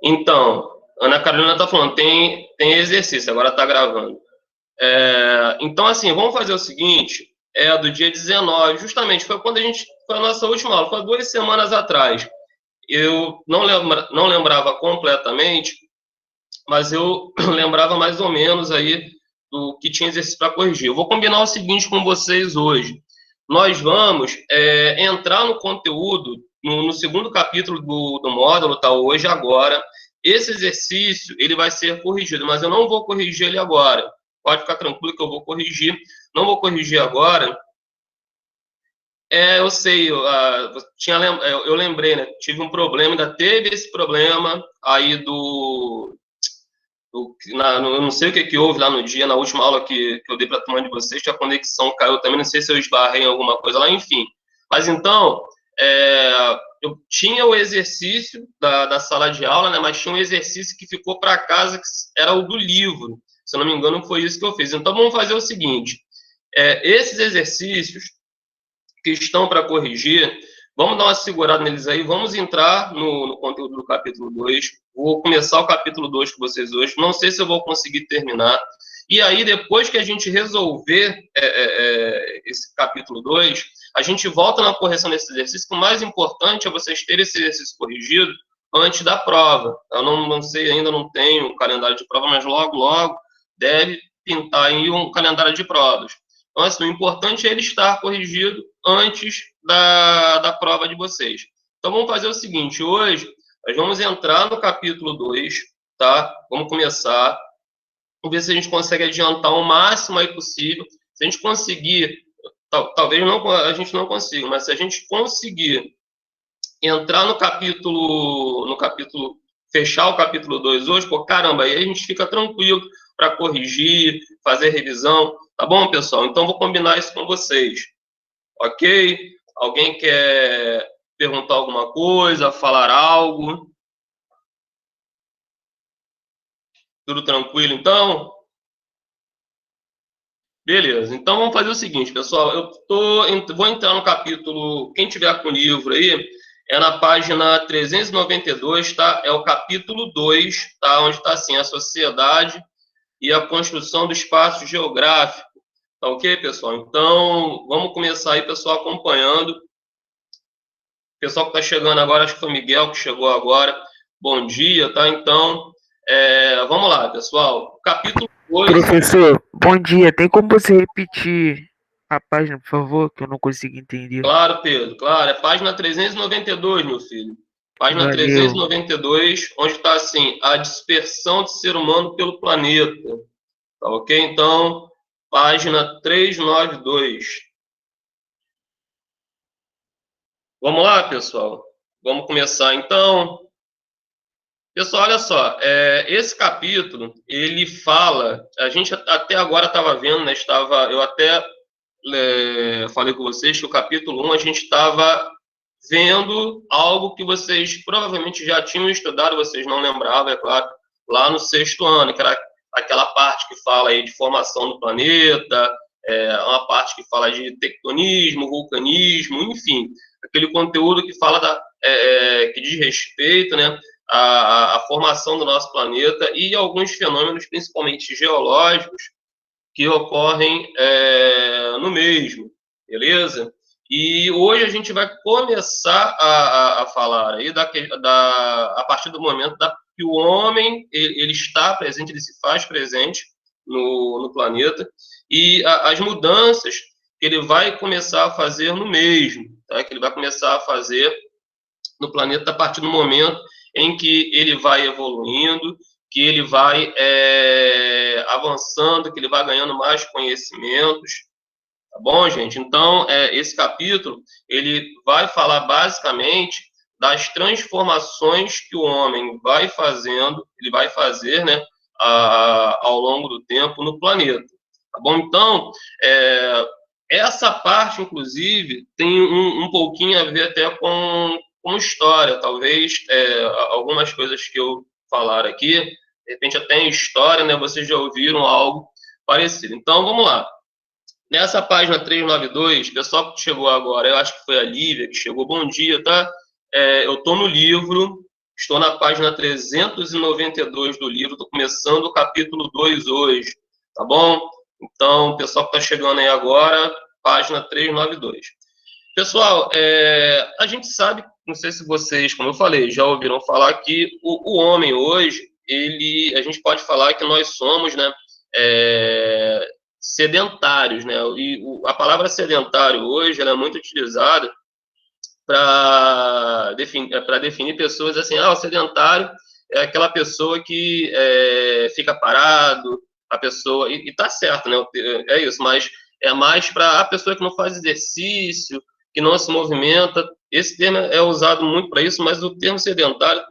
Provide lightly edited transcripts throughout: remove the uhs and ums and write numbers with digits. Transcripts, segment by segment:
Então, Ana Carolina está falando, tem exercício, agora está gravando. Então, assim, vamos fazer o seguinte, do dia 19, justamente, foi a nossa última aula, foi 2 semanas atrás. Eu não lembrava completamente, mas eu lembrava mais ou menos aí do que tinha exercício para corrigir. Eu vou combinar o seguinte com vocês hoje. Nós vamos entrar no conteúdo, no segundo capítulo do módulo, tá? Hoje, agora. Esse exercício, ele vai ser corrigido, mas eu não vou corrigir ele agora. Pode ficar tranquilo que eu vou corrigir. Não vou corrigir agora. Eu sei, eu lembrei, né? Tive um problema, ainda teve esse problema aí eu não sei o que houve lá no dia, na última aula que eu dei para a turma de vocês, que a conexão caiu também, não sei se eu esbarrei em alguma coisa lá, enfim. Mas então, eu tinha o exercício da sala de aula, né, mas tinha um exercício que ficou para casa, que era o do livro. Se eu não me engano, foi isso que eu fiz. Então, vamos fazer o seguinte: esses exercícios que estão para corrigir, vamos dar uma segurada neles aí, vamos entrar no conteúdo do capítulo 2. Vou começar o capítulo 2 com vocês hoje, não sei se eu vou conseguir terminar. E aí, depois que a gente resolver esse capítulo 2, a gente volta na correção desse exercício, que o mais importante é vocês terem esse exercício corrigido antes da prova. Eu não sei, ainda não tenho um calendário de prova, mas logo deve pintar aí um calendário de provas. Então, assim, o importante é ele estar corrigido antes da prova de vocês. Então, vamos fazer o seguinte: hoje nós vamos entrar no capítulo 2, tá? Vamos começar. Vamos ver se a gente consegue adiantar o máximo aí possível. Se a gente conseguir, talvez não, a gente não consiga, mas se a gente conseguir entrar no capítulo, fechar o capítulo 2 hoje, pô, caramba, aí a gente fica tranquilo para corrigir, fazer revisão, tá bom, pessoal? Então, vou combinar isso com vocês. Ok? Alguém quer perguntar alguma coisa, falar algo? Tudo tranquilo, então? Beleza. Então vamos fazer o seguinte, pessoal. Vou entrar no capítulo. Quem tiver com o livro aí, é na página 392, tá? É o capítulo 2, tá? Onde está assim, a sociedade e a construção do espaço geográfico. Tá ok, pessoal? Então, vamos começar aí, pessoal, acompanhando. O pessoal que está chegando agora, acho que foi o Miguel que chegou agora. Bom dia, tá? Então, vamos lá, pessoal. Capítulo 2. Professor, bom dia. Tem como você repetir a página, por favor, que eu não consigo entender? Claro, Pedro, claro. É página 392, meu filho. Página trezentos e Valeu. noventa e dois, onde está assim, a dispersão de ser humano pelo planeta. Tá ok? Então, página 392. Vamos lá, pessoal? Vamos começar, então. Pessoal, olha só, esse capítulo, ele fala, a gente até agora estava vendo, né, eu até falei com vocês que o capítulo 1 a gente estava vendo algo que vocês provavelmente já tinham estudado, vocês não lembravam, é claro, lá no sexto ano, que era aquela parte que fala aí de formação do planeta, uma parte que fala de tectonismo, vulcanismo, enfim, aquele conteúdo que fala que diz respeito, né, à formação do nosso planeta e alguns fenômenos, principalmente geológicos, que ocorrem no mesmo, beleza? E hoje a gente vai começar a falar aí a partir do momento que o homem ele está presente, ele se faz presente no planeta, e as mudanças que ele vai começar a fazer no mesmo, tá? Que ele vai começar a fazer no planeta a partir do momento em que ele vai evoluindo, que ele vai avançando, que ele vai ganhando mais conhecimentos, tá bom, gente? Então, esse capítulo, ele vai falar basicamente das transformações que o homem vai fazendo, ele vai fazer, né, ao longo do tempo no planeta, tá bom? Então, essa parte, inclusive, tem um pouquinho a ver até com história, talvez algumas coisas que eu falar aqui, de repente até em história, né, vocês já ouviram algo parecido. Então, vamos lá. Nessa página 392, pessoal que chegou agora, eu acho que foi a Lívia que chegou, bom dia, tá? Eu estou no livro, Estou na página 392 do livro, estou começando o capítulo 2 hoje, tá bom? Então, o pessoal que está chegando aí agora, página 392. Pessoal, a gente sabe, não sei se vocês, como eu falei, já ouviram falar que o homem hoje, a gente pode falar que nós somos, né, sedentários, né? E a palavra sedentário hoje ela é muito utilizada para definir pessoas assim, o sedentário é aquela pessoa que fica parado, a pessoa, e tá certo, né? É isso, mas é mais para a pessoa que não faz exercício, que não se movimenta. Esse termo é usado muito para isso, mas o termo sedentário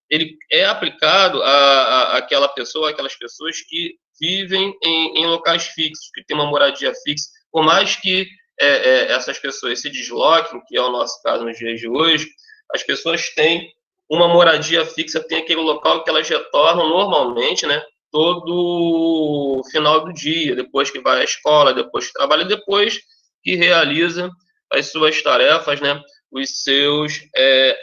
ele é aplicado àquela pessoa, aquelas pessoas que vivem em locais fixos, que têm uma moradia fixa, por mais que essas pessoas se desloquem, que é o nosso caso nos dias de hoje, as pessoas têm uma moradia fixa, tem aquele local que elas retornam normalmente, né? Todo final do dia, depois que vai à escola, depois que trabalha, depois que realiza as suas tarefas, né? Os seus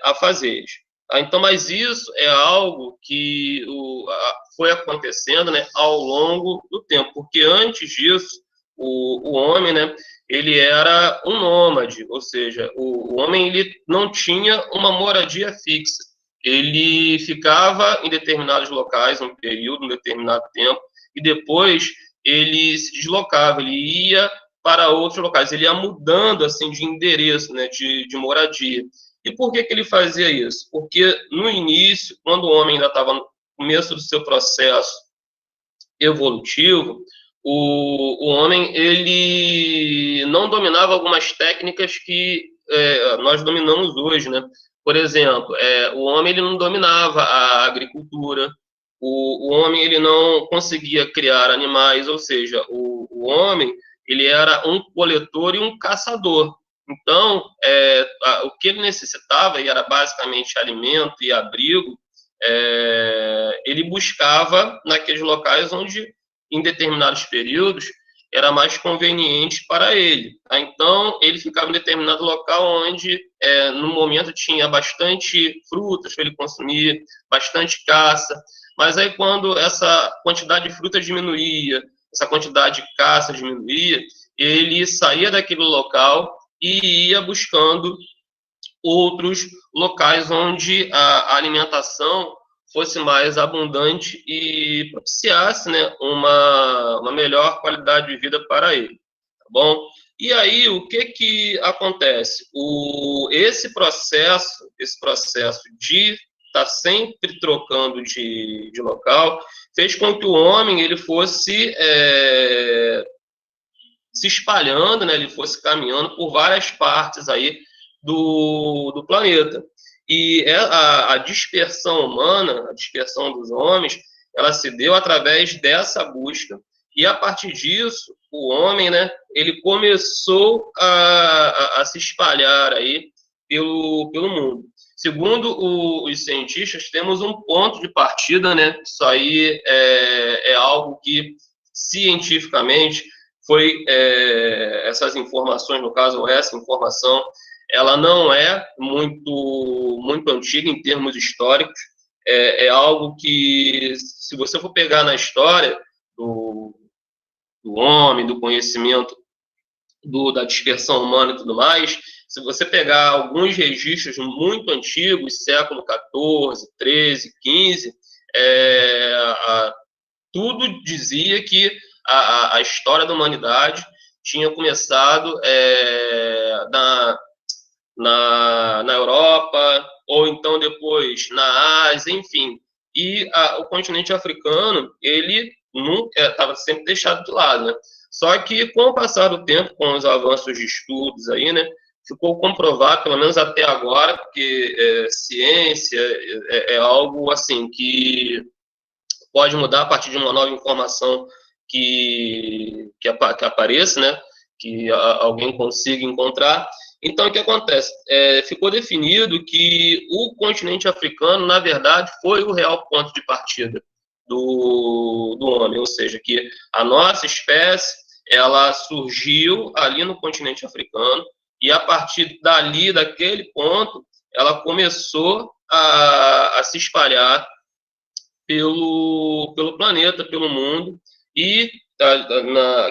afazeres. Então, mas isso é algo que foi acontecendo, né, ao longo do tempo, porque antes disso, o homem, né, ele era um nômade, ou seja, o homem ele não tinha uma moradia fixa. Ele ficava em determinados locais, um período, um determinado tempo, e depois ele se deslocava, ele ia para outros locais, ele ia mudando assim de endereço, né, de moradia. E por que ele fazia isso? Porque no início, quando o homem ainda estava no começo do seu processo evolutivo, o homem ele não dominava algumas técnicas que nós dominamos hoje, né? Por exemplo, o homem ele não dominava a agricultura, o homem ele não conseguia criar animais, ou seja, o homem ele era um coletor e um caçador. Então, o que ele necessitava, e era basicamente alimento e abrigo, ele buscava naqueles locais onde, em determinados períodos, era mais conveniente para ele. Então, ele ficava em determinado local onde, no momento, tinha bastante frutas para ele consumir, bastante caça. Mas aí, quando essa quantidade de frutas diminuía, essa quantidade de caça diminuía, ele saía daquele local e ia buscando outros locais onde a alimentação fosse mais abundante e propiciasse, né, uma melhor qualidade de vida para ele, tá bom? E aí, o que acontece? Esse processo de estar sempre trocando de local fez com que o homem ele fosse se espalhando, né, ele fosse caminhando por várias partes aí do planeta. E a dispersão humana, a dispersão dos homens, ela se deu através dessa busca. E a partir disso, o homem, né, ele começou a se espalhar aí pelo mundo. Segundo os cientistas, temos um ponto de partida, né? Isso aí é algo que cientificamente foi essas informações, no caso, essa informação, ela não é muito antiga em termos históricos, é algo que, se você for pegar na história do homem, do conhecimento, da dispersão humana e tudo mais, se você pegar alguns registros muito antigos, século XIV, XIII, XV, tudo dizia que a história da humanidade tinha começado na Europa, ou então depois na Ásia, enfim. E o continente africano, ele estava sempre deixado de lado, né? Só que, com o passar do tempo, com os avanços de estudos aí, né, ficou comprovado, pelo menos até agora, que ciência é algo assim que pode mudar a partir de uma nova informação que apareça, né? Que alguém consiga encontrar. Então, o que acontece? Ficou definido que o continente africano, na verdade, foi o real ponto de partida do homem, ou seja, que a nossa espécie, ela surgiu ali no continente africano, e a partir dali, daquele ponto, ela começou a se espalhar pelo planeta, pelo mundo. E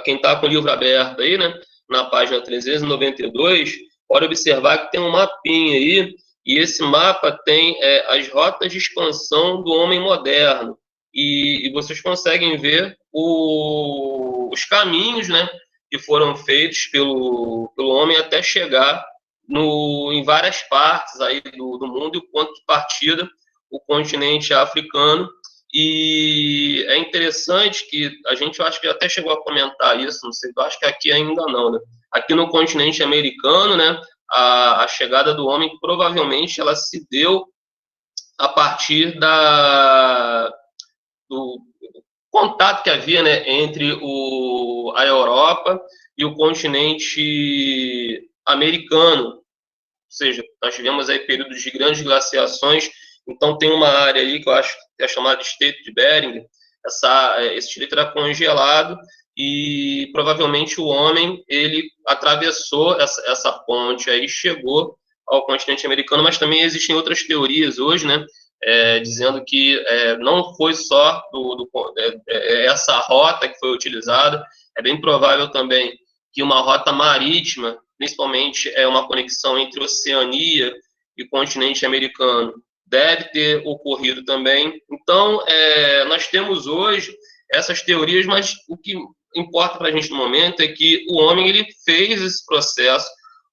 quem está com o livro aberto aí, né, na página 392, pode observar que tem um mapinha aí, e esse mapa tem as rotas de expansão do homem moderno. E vocês conseguem ver os caminhos, né, que foram feitos pelo homem até chegar em várias partes aí do mundo, e o ponto de partida, o continente africano. E é interessante que a gente, eu acho que até chegou a comentar isso, não sei, eu acho que aqui ainda não, né? Aqui no continente americano, né, a chegada do homem provavelmente ela se deu a partir do contato que havia, né, entre a Europa e o continente americano. Ou seja, nós tivemos aí períodos de grandes glaciações, então tem uma área aí que eu acho que é chamada de Estreito de Bering, esse estreito era congelado e provavelmente o homem, ele atravessou essa ponte aí, chegou ao continente americano, mas também existem outras teorias hoje, né, dizendo que não foi só essa rota que foi utilizada, é bem provável também que uma rota marítima, principalmente uma conexão entre Oceania e continente americano, deve ter ocorrido também. Então, nós temos hoje essas teorias, mas o que importa para a gente no momento é que o homem ele fez esse processo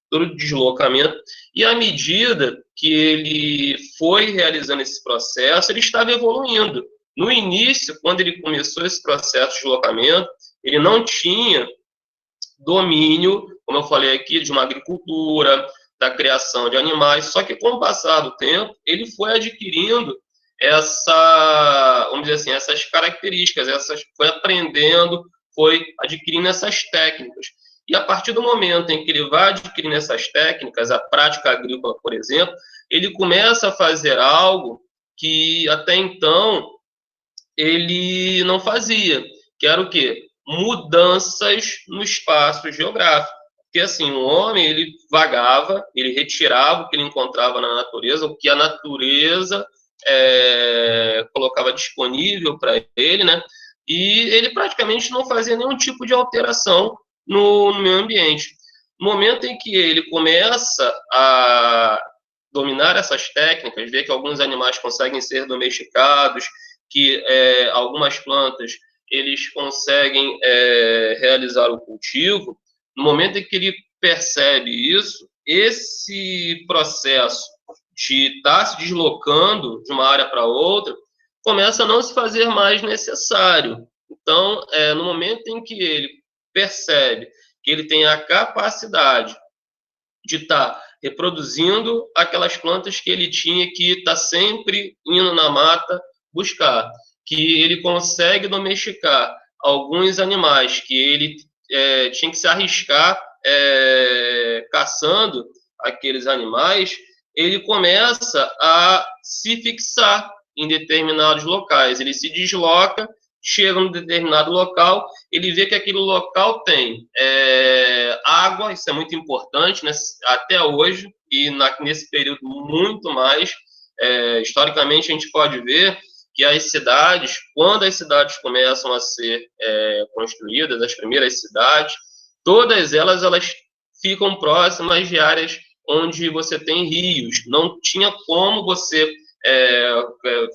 todo de deslocamento, e à medida que ele foi realizando esse processo, ele estava evoluindo. No início, quando ele começou esse processo de deslocamento, ele não tinha domínio, como eu falei aqui, de uma agricultura, da criação de animais, só que com o passar do tempo, ele foi adquirindo vamos dizer assim, essas características, foi aprendendo, foi adquirindo essas técnicas. E a partir do momento em que ele vai adquirindo essas técnicas, a prática agrícola, por exemplo, ele começa a fazer algo que até então ele não fazia, que era o quê? Mudanças no espaço geográfico. Porque assim, o homem, ele vagava, ele retirava o que ele encontrava na natureza, o que a natureza colocava disponível para ele, né? E ele praticamente não fazia nenhum tipo de alteração no meio ambiente. No momento em que ele começa a dominar essas técnicas, ver que alguns animais conseguem ser domesticados, que algumas plantas eles conseguem realizar o cultivo, no momento em que ele percebe isso, esse processo de estar se deslocando de uma área para outra começa a não se fazer mais necessário. Então, no momento em que ele percebe que ele tem a capacidade de estar reproduzindo aquelas plantas que ele tinha que estar sempre indo na mata buscar, que ele consegue domesticar alguns animais que ele tinha que se arriscar caçando aqueles animais, ele começa a se fixar em determinados locais, ele se desloca, chega num determinado local, ele vê que aquele local tem água, isso é muito importante, né? Até hoje, e nesse período muito mais, historicamente a gente pode ver que as cidades, quando as cidades começam a ser construídas, as primeiras cidades, todas elas ficam próximas de áreas onde você tem rios. Não tinha como você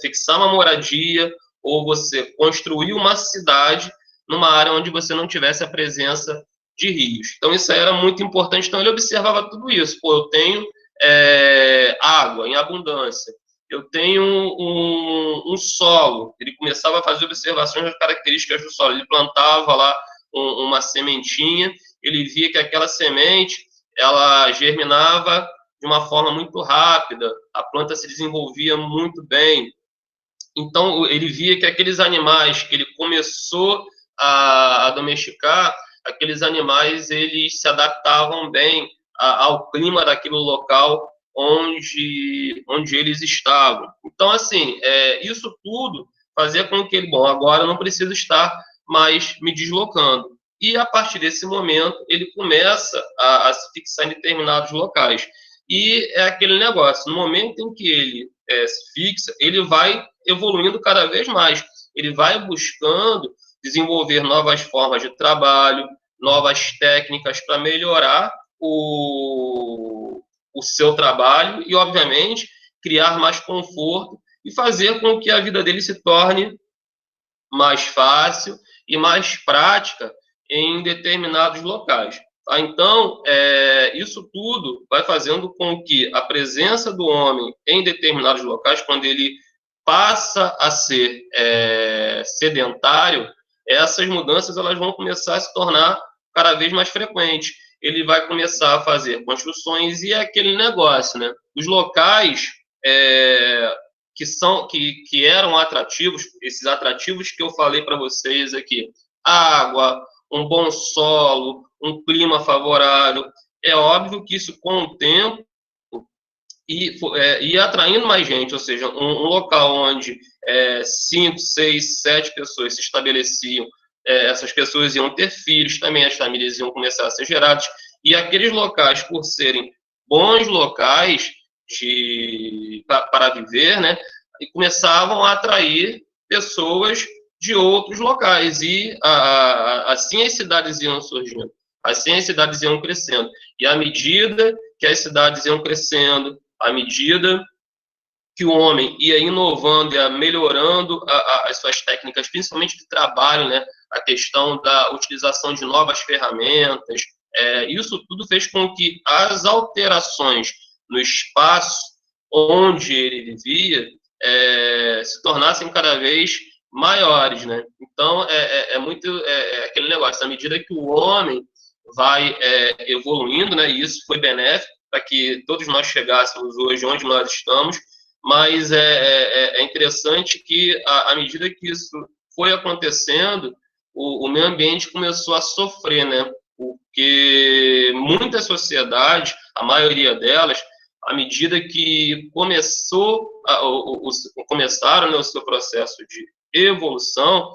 fixar uma moradia ou você construir uma cidade numa área onde você não tivesse a presença de rios. Então, isso era muito importante. Então, ele observava tudo isso. Pô, eu tenho água em abundância. Eu tenho um solo. Ele começava a fazer observações das características do solo. Ele plantava lá uma sementinha. Ele via que aquela semente ela germinava de uma forma muito rápida. A planta se desenvolvia muito bem. Então, ele via que aqueles animais que ele começou a domesticar, aqueles animais eles se adaptavam bem ao clima daquele local onde eles estavam. Então, assim, isso tudo fazia com que ele, bom, agora eu não preciso estar mais me deslocando. E, a partir desse momento, ele começa a se fixar em determinados locais. E é aquele negócio, no momento em que ele se fixa, ele vai evoluindo cada vez mais. Ele vai buscando desenvolver novas formas de trabalho, novas técnicas para melhorar o seu trabalho e, obviamente, criar mais conforto e fazer com que a vida dele se torne mais fácil e mais prática em determinados locais. Tá? Então, isso tudo vai fazendo com que a presença do homem em determinados locais, quando ele passa a ser sedentário, essas mudanças elas vão começar a se tornar cada vez mais frequentes. Ele vai começar a fazer construções e aquele negócio, né? Os locais que eram atrativos, esses atrativos que eu falei para vocês aqui, água, um bom solo, um clima favorável, é óbvio que isso com o tempo e atraindo mais gente, ou seja, um local onde 5, 6, 7 pessoas se estabeleciam, essas pessoas iam ter filhos, também as famílias iam começar a ser geradas, e aqueles locais, por serem bons locais para viver, né, e começavam a atrair pessoas de outros locais, e assim as cidades iam surgindo, assim as cidades iam crescendo, e à medida que as cidades iam crescendo, à medida que o homem ia inovando, ia melhorando as suas técnicas, principalmente de trabalho, né? A questão da utilização de novas ferramentas, isso tudo fez com que as alterações no espaço onde ele vivia se tornassem cada vez maiores, né? Então, muito aquele negócio, à medida que o homem vai evoluindo, né? E isso foi benéfico para que todos nós chegássemos hoje onde nós estamos, mas é interessante que, à medida que isso foi acontecendo, o meio ambiente começou a sofrer, né? Porque muitas sociedades, a maioria delas, à medida que começaram, né, o seu processo de evolução,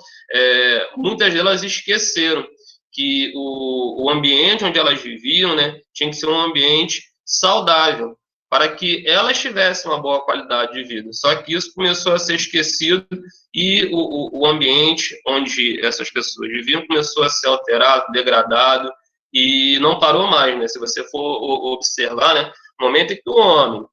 muitas delas esqueceram que o ambiente onde elas viviam, né, tinha que ser um ambiente saudável, para que elas tivessem uma boa qualidade de vida. Só que isso começou a ser esquecido e o ambiente onde essas pessoas viviam começou a ser alterado, degradado, e não parou mais, né? Se você for observar, né, no momento em que o homem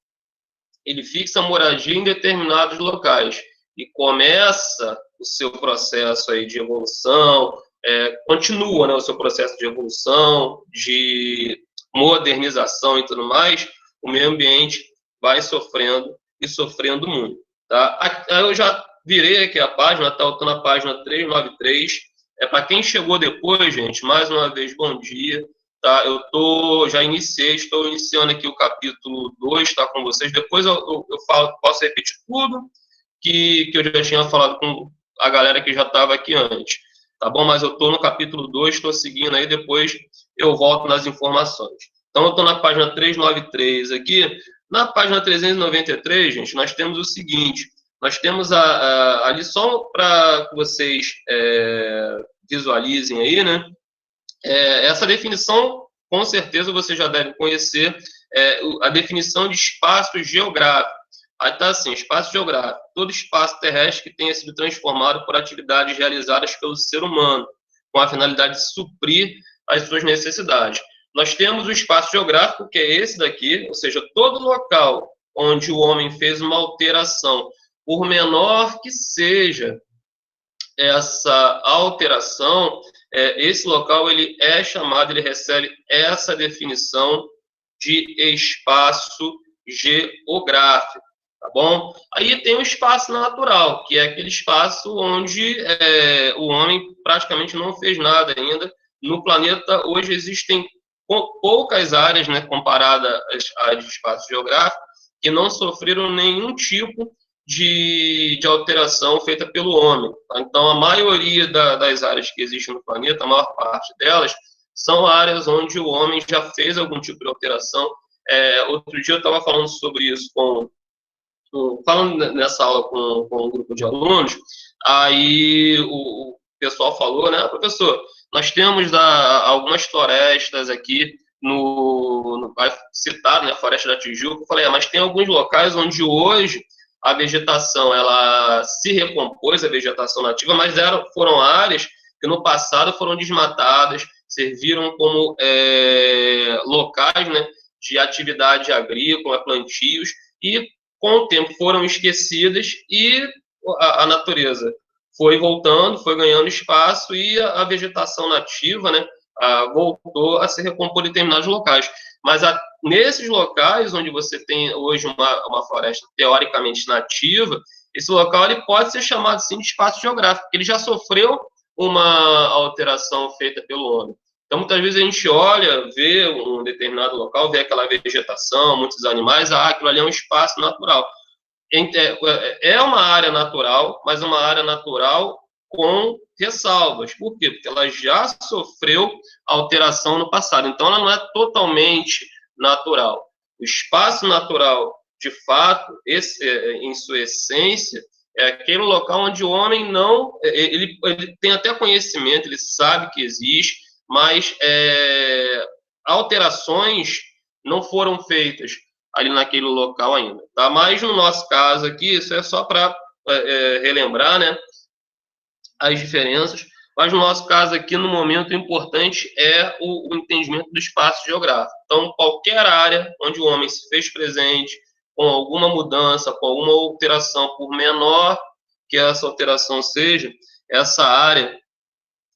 ele fixa moradia em determinados locais e começa o seu processo aí de evolução, continua, né, o seu processo de evolução, de modernização e tudo mais, o meio ambiente vai sofrendo e sofrendo muito. Tá? Eu já virei aqui a página, eu estou na página 393. Para quem chegou depois, gente, mais uma vez, bom dia. Tá? Estou iniciando aqui o capítulo 2, tá, com vocês. Depois eu posso repetir tudo que eu já tinha falado com a galera que já estava aqui antes. Tá bom? Mas eu estou no capítulo 2, estou seguindo aí, depois eu volto nas informações. Então, eu estou na página 393 aqui. Na página 393, gente, nós temos o seguinte, nós temos ali só para que vocês visualizem aí, né? Essa definição, com certeza, você já deve conhecer, a definição de espaço geográfico. Aí está assim, espaço geográfico, todo espaço terrestre que tenha sido transformado por atividades realizadas pelo ser humano, com a finalidade de suprir as suas necessidades. Nós temos o espaço geográfico, que é esse daqui, ou seja, todo local onde o homem fez uma alteração, por menor que seja essa alteração, esse local ele é chamado, ele recebe essa definição de espaço geográfico, tá bom? Aí tem o espaço natural, que é aquele espaço onde o homem praticamente não fez nada ainda. No planeta, hoje existem poucas áreas, né, comparadas às espaços geográficos, que não sofreram nenhum tipo de alteração feita pelo homem. Então, a maioria das áreas que existem no planeta, a maior parte delas, são áreas onde o homem já fez algum tipo de alteração. Outro dia eu estava falando sobre isso falando nessa aula com um grupo de alunos, aí o pessoal falou, né, professor, nós temos algumas florestas aqui vai citar, né, a Floresta da Tijuca. Eu falei, mas tem alguns locais onde hoje a vegetação ela se recompôs, a vegetação nativa, mas foram áreas que no passado foram desmatadas, serviram como locais, né, de atividade agrícola, plantios, e com o tempo foram esquecidas e a natureza foi voltando, foi ganhando espaço e a vegetação nativa, né, voltou a se recompor em determinados locais. Mas nesses locais onde você tem hoje uma floresta teoricamente nativa, esse local ele pode ser chamado sim de espaço geográfico, porque ele já sofreu uma alteração feita pelo homem. Então, muitas vezes a gente olha, vê um determinado local, vê aquela vegetação, muitos animais, aquilo ali é um espaço natural. É uma área natural, mas uma área natural com ressalvas. Por quê? Porque ela já sofreu alteração no passado. Então, ela não é totalmente natural. O espaço natural, de fato, em sua essência, é aquele local onde o homem não... Ele tem até conhecimento, ele sabe que existe, mas alterações não foram feitas ali naquele local ainda, tá? Mas no nosso caso aqui, isso é só para relembrar, né, as diferenças, mas no nosso caso aqui, no momento, o importante é o entendimento do espaço geográfico. Então, qualquer área onde o homem se fez presente, com alguma mudança, com alguma alteração, por menor que essa alteração seja, essa área,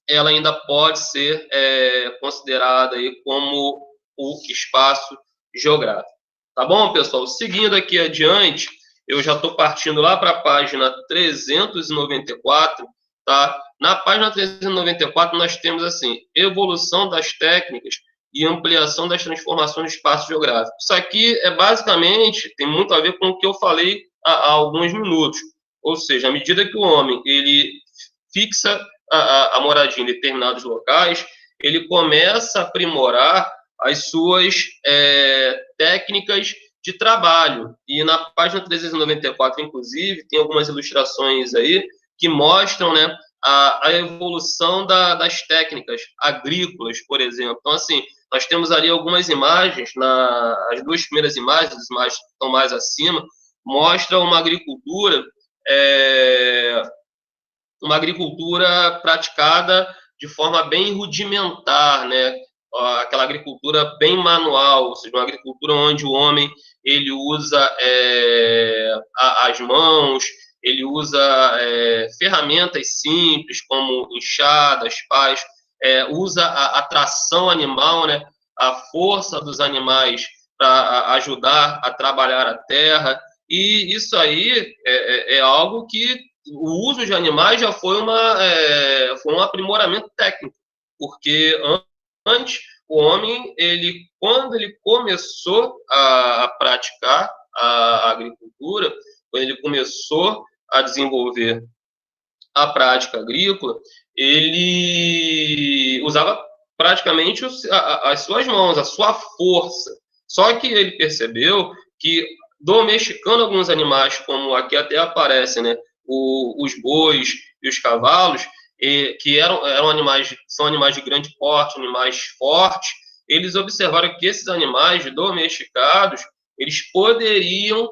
ela ainda pode ser considerada aí como o espaço geográfico. Tá bom, pessoal? Seguindo aqui adiante, eu já estou partindo lá para a página 394, tá? Na página 394, nós temos assim, evolução das técnicas e ampliação das transformações do espaço geográfico. Isso aqui basicamente, tem muito a ver com o que eu falei há alguns minutos. Ou seja, à medida que o homem ele fixa a moradia em determinados locais, ele começa a aprimorar as suas técnicas de trabalho. E na página 394, inclusive, tem algumas ilustrações aí que mostram, né, a evolução das técnicas agrícolas, por exemplo. Então, assim, nós temos ali algumas imagens, as duas primeiras imagens, as imagens que estão mais acima, mostram uma agricultura praticada de forma bem rudimentar, né? Aquela agricultura bem manual, ou seja, uma agricultura onde o homem ele usa as mãos, ele usa ferramentas simples como enxadas, pás, usa a tração animal, né? A força dos animais para ajudar a trabalhar a terra, e isso aí é algo que o uso de animais já foi um aprimoramento técnico, porque antes o homem, quando ele começou a praticar a agricultura, quando ele começou a desenvolver a prática agrícola, ele usava praticamente as suas mãos, a sua força. Só que ele percebeu que domesticando alguns animais, como aqui até aparece, né, os bois e os cavalos, que eram animais, são animais de grande porte, animais fortes, eles observaram que esses animais domesticados, eles poderiam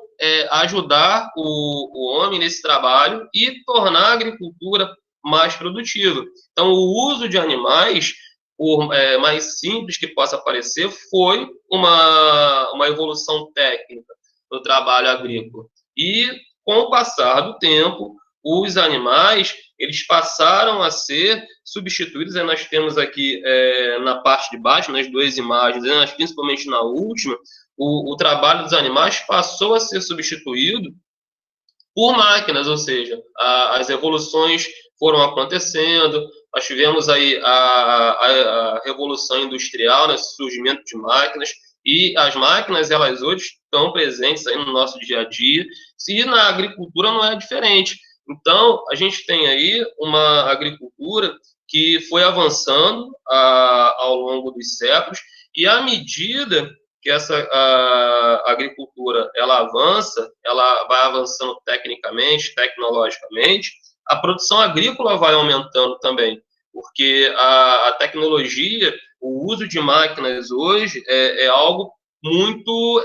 ajudar o homem nesse trabalho e tornar a agricultura mais produtiva. Então, o uso de animais, por mais simples que possa parecer, foi uma evolução técnica do trabalho agrícola. E, com o passar do tempo, os animais eles passaram a ser substituídos. Nós temos aqui na parte de baixo, nas duas imagens, principalmente na última, o trabalho dos animais passou a ser substituído por máquinas, ou seja, as evoluções foram acontecendo. Nós tivemos aí a revolução industrial, né, surgimento de máquinas, e as máquinas, elas hoje estão presentes aí no nosso dia a dia, e na agricultura não é diferente. Então, a gente tem aí uma agricultura que foi avançando ao longo dos séculos, e à medida que essa agricultura ela avança, ela vai avançando tecnicamente, tecnologicamente, a produção agrícola vai aumentando também, porque a tecnologia, o uso de máquinas hoje é algo muito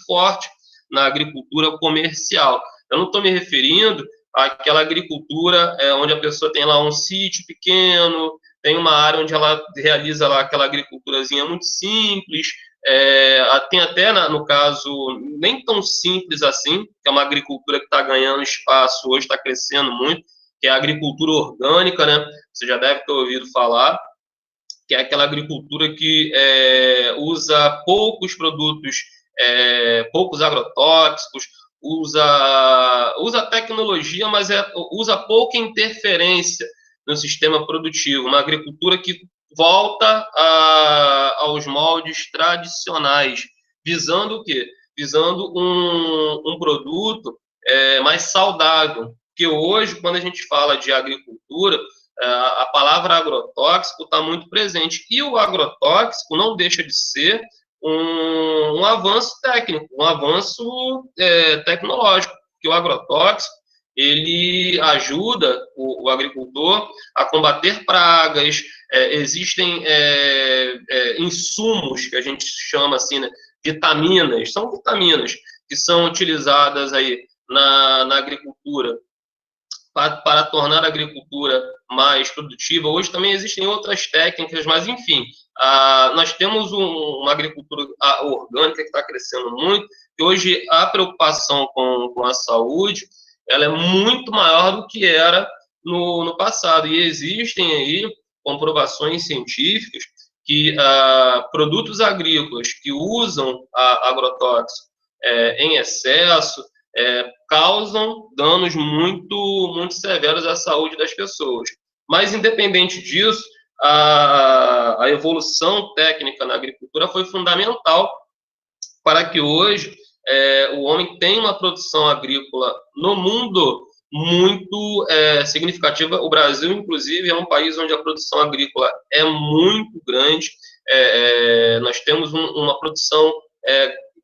forte na agricultura comercial. Eu não estou me referindo àquela agricultura onde a pessoa tem lá um sítio pequeno, tem uma área onde ela realiza lá aquela agriculturazinha muito simples, tem até, no caso, nem tão simples assim, que é uma agricultura que está ganhando espaço hoje, está crescendo muito, que é a agricultura orgânica, né? Você já deve ter ouvido falar, que é aquela agricultura que usa poucos produtos, poucos agrotóxicos, usa tecnologia, mas usa pouca interferência no sistema produtivo. Uma agricultura que volta aos moldes tradicionais, visando o quê? Visando um produto mais saudável. Porque hoje, quando a gente fala de agricultura, a palavra agrotóxico está muito presente. E o agrotóxico não deixa de ser um avanço técnico, um avanço tecnológico. Porque o agrotóxico, ele ajuda o agricultor a combater pragas, existem insumos que a gente chama assim, né, vitaminas, são vitaminas que são utilizadas aí na agricultura para tornar a agricultura mais produtiva. Hoje também existem outras técnicas, mas enfim, nós temos uma agricultura orgânica que está crescendo muito, e hoje a preocupação com a saúde ela é muito maior do que era no passado, e existem aí comprovações científicas que produtos agrícolas que usam agrotóxicos em excesso causam danos muito severos à saúde das pessoas. Mas, independente disso, a evolução técnica na agricultura foi fundamental para que hoje o homem tenha uma produção agrícola no mundo muito significativa. O Brasil, inclusive, é um país onde a produção agrícola é muito grande. Nós temos uma produção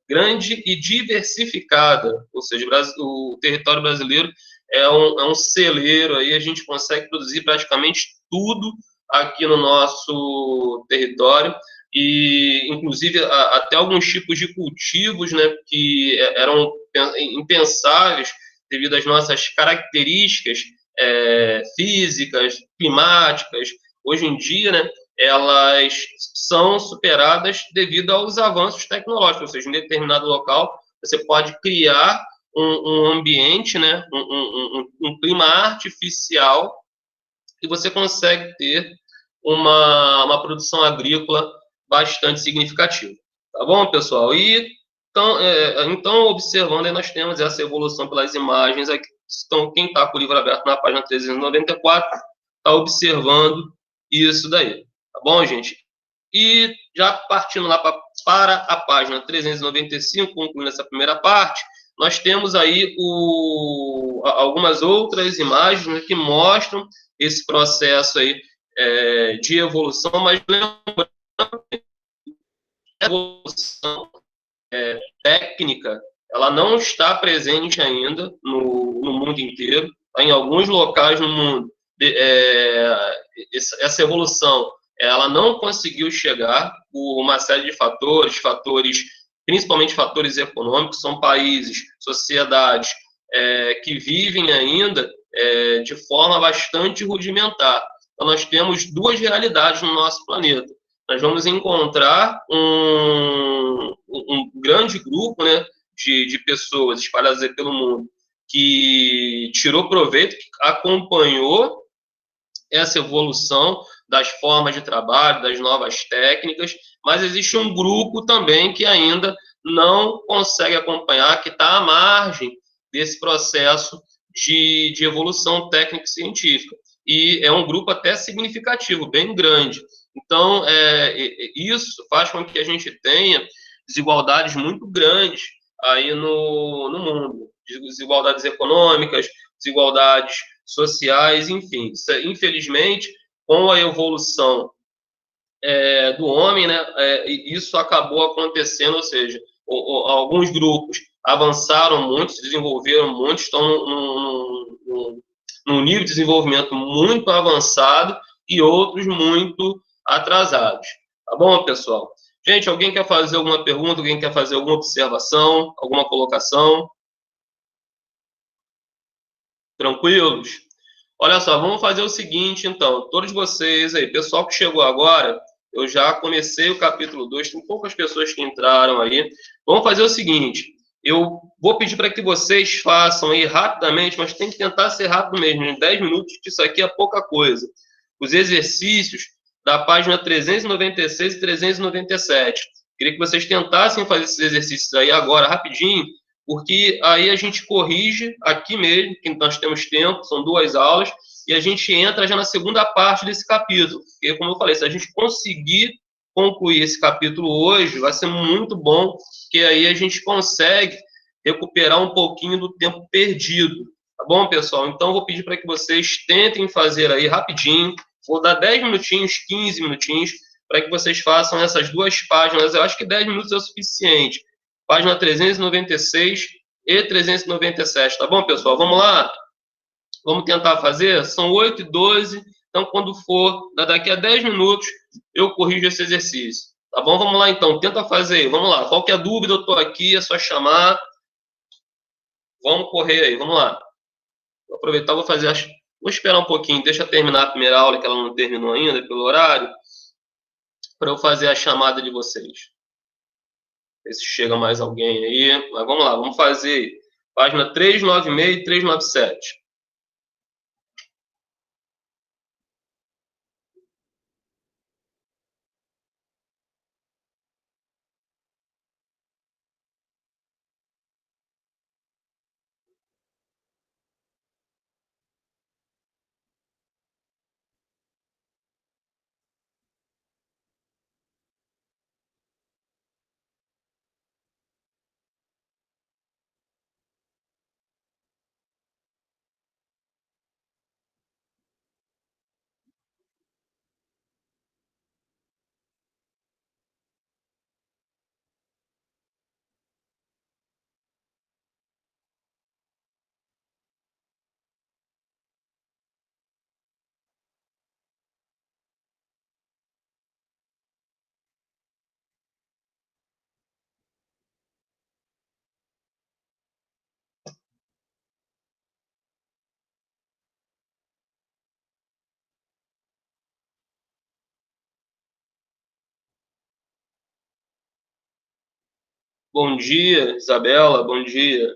grande e diversificada, ou seja, o território brasileiro é um celeiro, aí a gente consegue produzir praticamente tudo aqui no nosso território, e inclusive até alguns tipos de cultivos, né, que eram impensáveis devido às nossas características físicas, climáticas, hoje em dia, né, elas são superadas devido aos avanços tecnológicos, ou seja, em determinado local você pode criar um ambiente, né, um clima artificial, e você consegue ter uma produção agrícola bastante significativa. Tá bom, pessoal? E então, observando, aí nós temos essa evolução pelas imagens aqui. Então, quem está com o livro aberto na página 394 está observando isso daí. Tá bom, gente? E já partindo lá para a página 395, concluindo essa primeira parte, nós temos aí algumas outras imagens, né, que mostram esse processo aí de evolução, mas lembrando que a evolução técnica ela não está presente ainda no mundo inteiro. Tá? Em alguns locais no mundo, essa evolução ela não conseguiu chegar por uma série de fatores, principalmente fatores econômicos. São países, sociedades que vivem ainda de forma bastante rudimentar. Então, nós temos duas realidades no nosso planeta. Nós vamos encontrar um grande grupo, né, de pessoas espalhadas pelo mundo que tirou proveito, que acompanhou essa evolução das formas de trabalho, das novas técnicas, mas existe um grupo também que ainda não consegue acompanhar, que está à margem desse processo de evolução técnica e científica. E é um grupo até significativo, bem grande. Então, isso faz com que a gente tenha desigualdades muito grandes aí no mundo. Desigualdades econômicas, desigualdades sociais, enfim. Infelizmente, com a evolução do homem, né, isso acabou acontecendo, ou seja, alguns grupos avançaram muito, se desenvolveram muito, estão num nível de desenvolvimento muito avançado, e outros muito atrasados. Tá bom, pessoal? Gente, alguém quer fazer alguma pergunta? Alguém quer fazer alguma observação? Alguma colocação? Tranquilos? Olha só, vamos fazer o seguinte, então. Todos vocês aí, pessoal que chegou agora, eu já comecei o capítulo 2. Tem poucas pessoas que entraram aí. Vamos fazer o seguinte, eu vou pedir para que vocês façam aí rapidamente, mas tem que tentar ser rápido mesmo, em 10 minutos, que isso aqui é pouca coisa. Os exercícios da página 396 e 397. Queria que vocês tentassem fazer esses exercícios aí agora, rapidinho, porque aí a gente corrige aqui mesmo, que nós temos tempo, são 2 aulas, e a gente entra já na segunda parte desse capítulo. Porque, como eu falei, se a gente conseguir concluir esse capítulo hoje, vai ser muito bom, porque aí a gente consegue recuperar um pouquinho do tempo perdido. Tá bom, pessoal? Então, eu vou pedir para que vocês tentem fazer aí rapidinho. Vou dar 10 minutinhos, 15 minutinhos, para que vocês façam essas 2 páginas. Eu acho que 10 minutos é o suficiente. Página 396 e 397, tá bom, pessoal? Vamos lá? Vamos tentar fazer? São 8h12, então quando for, daqui a 10 minutos, eu corrijo esse exercício. Tá bom? Vamos lá, então. Tenta fazer. Vamos lá. Qualquer dúvida, eu estou aqui, é só chamar. Vamos correr aí, vamos lá. Vou aproveitar, vou fazer as... Vou esperar um pouquinho, deixa eu terminar a primeira aula, que ela não terminou ainda, pelo horário, para eu fazer a chamada de vocês. Ver se chega mais alguém aí. Mas vamos lá, vamos fazer página 396 e 397. Bom dia, Isabela, bom dia.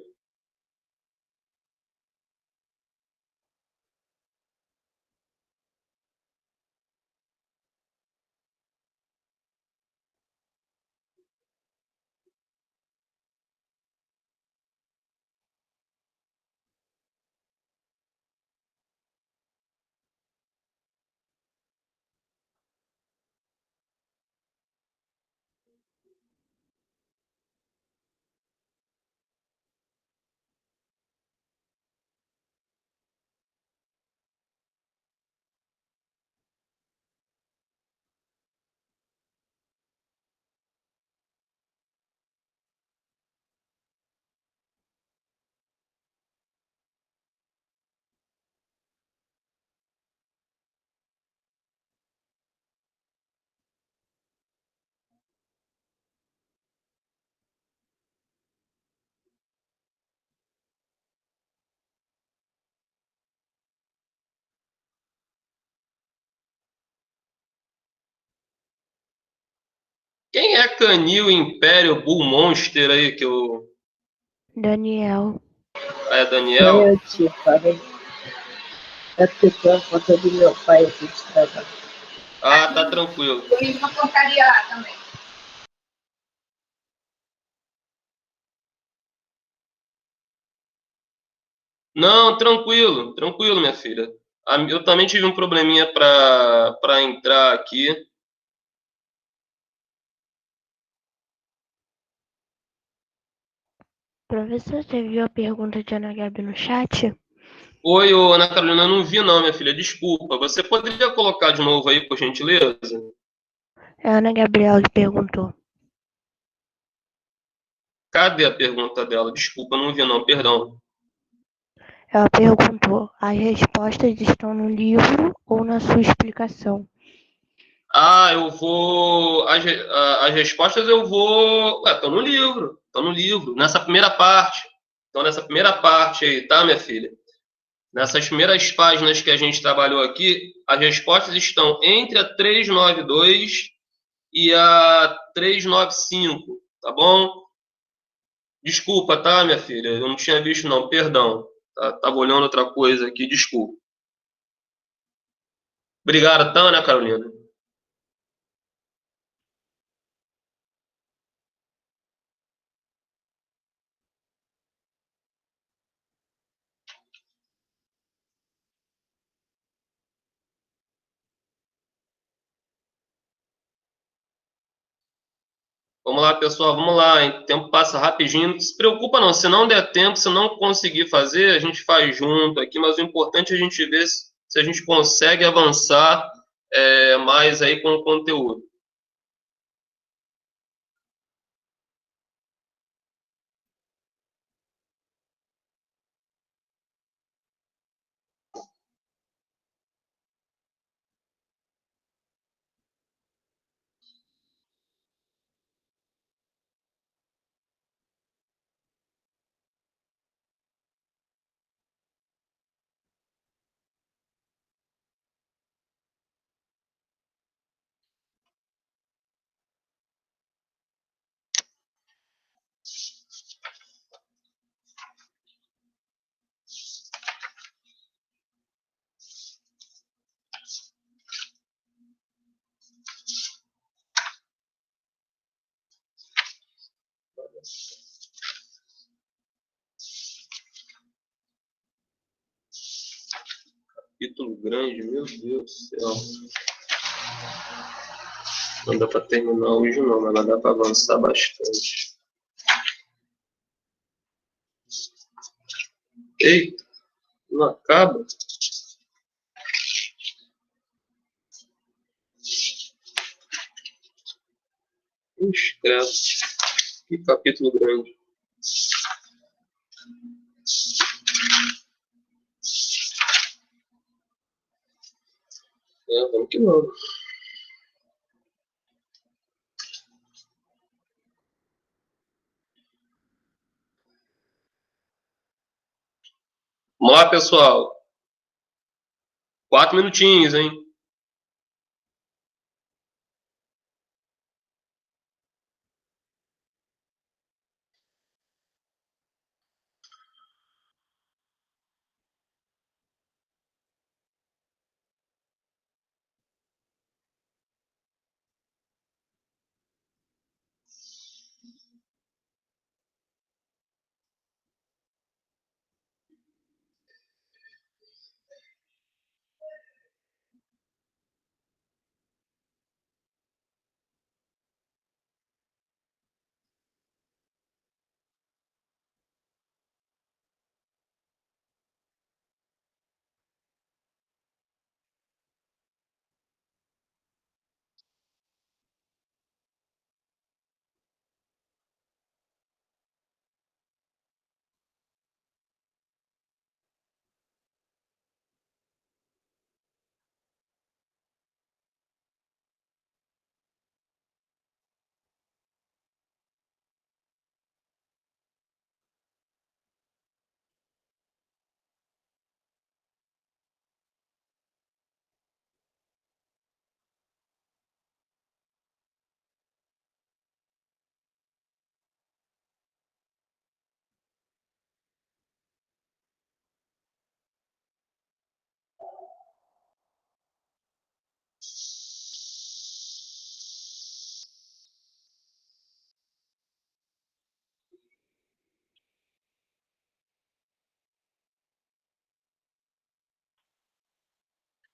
Quem é Canil Império Bull Monster aí que eu... Daniel. É Daniel? Eu te falei. É porque foi a conta do meu pai aqui de trabalho. Ah, tá tranquilo. Eu fiz uma porcaria lá também. Não, tranquilo, tranquilo, minha filha. Eu também tive um probleminha para entrar aqui. Professor, você viu a pergunta de Ana Gabi no chat? Oi, ô, Ana Carolina, eu não vi não, minha filha, desculpa. Você poderia colocar de novo aí, por gentileza? É a Ana Gabriela que perguntou. Cadê a pergunta dela? Desculpa, eu não vi não, perdão. Ela perguntou: as respostas estão no livro ou na sua explicação? Ah, eu vou... As respostas eu vou... Ué, estão no livro, estão no livro, nessa primeira parte. Então, nessa primeira parte aí, tá, minha filha? Nessas primeiras páginas que a gente trabalhou aqui, as respostas estão entre a 392 e a 395, tá bom? Desculpa, tá, minha filha? Eu não tinha visto, não, perdão. Tá, tava olhando outra coisa aqui, desculpa. Obrigado, tá, né, Carolina? Vamos lá, pessoal, vamos lá, hein? O tempo passa rapidinho. Não se preocupa não, se não der tempo, se não conseguir fazer, a gente faz junto aqui, mas o importante é a gente ver se a gente consegue avançar mais aí com o conteúdo. Capítulo grande, meu Deus do céu. Não dá para terminar hoje não, mas dá para avançar bastante. Eita, não acaba? Ixi, credo. Que capítulo grande. Vamos que vamos. Vamos lá, pessoal. 4 minutinhos, hein?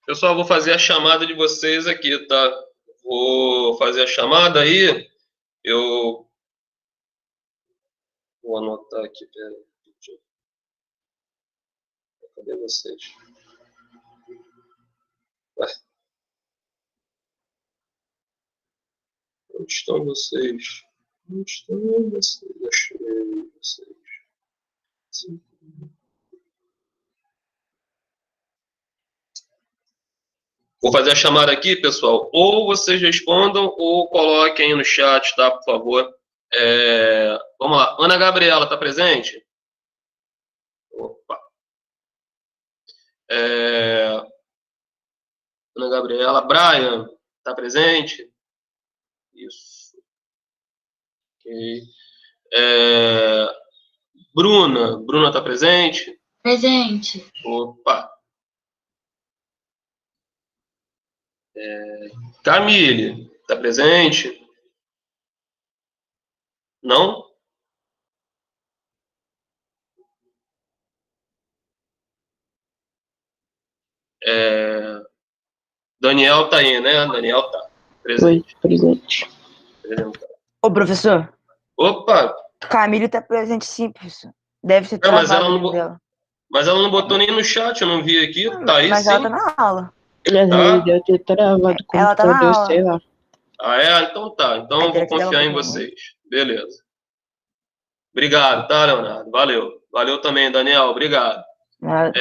Pessoal, vou fazer a chamada de vocês aqui, tá? Vou fazer a chamada aí. Eu vou anotar aqui, peraí. Cadê vocês? Ué, onde estão vocês? Onde estão vocês? Achei vocês. Sim. Vou fazer a chamada aqui, pessoal. Ou vocês respondam ou coloquem aí no chat, tá? Por favor. Vamos lá. Ana Gabriela, tá presente? Opa. Ana Gabriela. Brian, está presente? Isso. Ok. Bruna está presente? Presente. Opa. Camille, está presente? Não? Daniel tá aí, né? Daniel tá presente. Oi, presente. Ô, professor, Opa! Camille tá presente sim, professor. Deve ser Mas travado ela o não, livro dela. mas ela não botou nem no chat, eu não vi aqui. Tá aí Mas sim. ela tá na aula. Mas aí deve ter travado o Ela tá na computador, aula. sei lá. Então tá. Então A eu vou internet dela confiar é em um pouco ruim. vocês. Beleza. Obrigado, tá, Leonardo? Valeu. Valeu também, Daniel. Obrigado. Ela-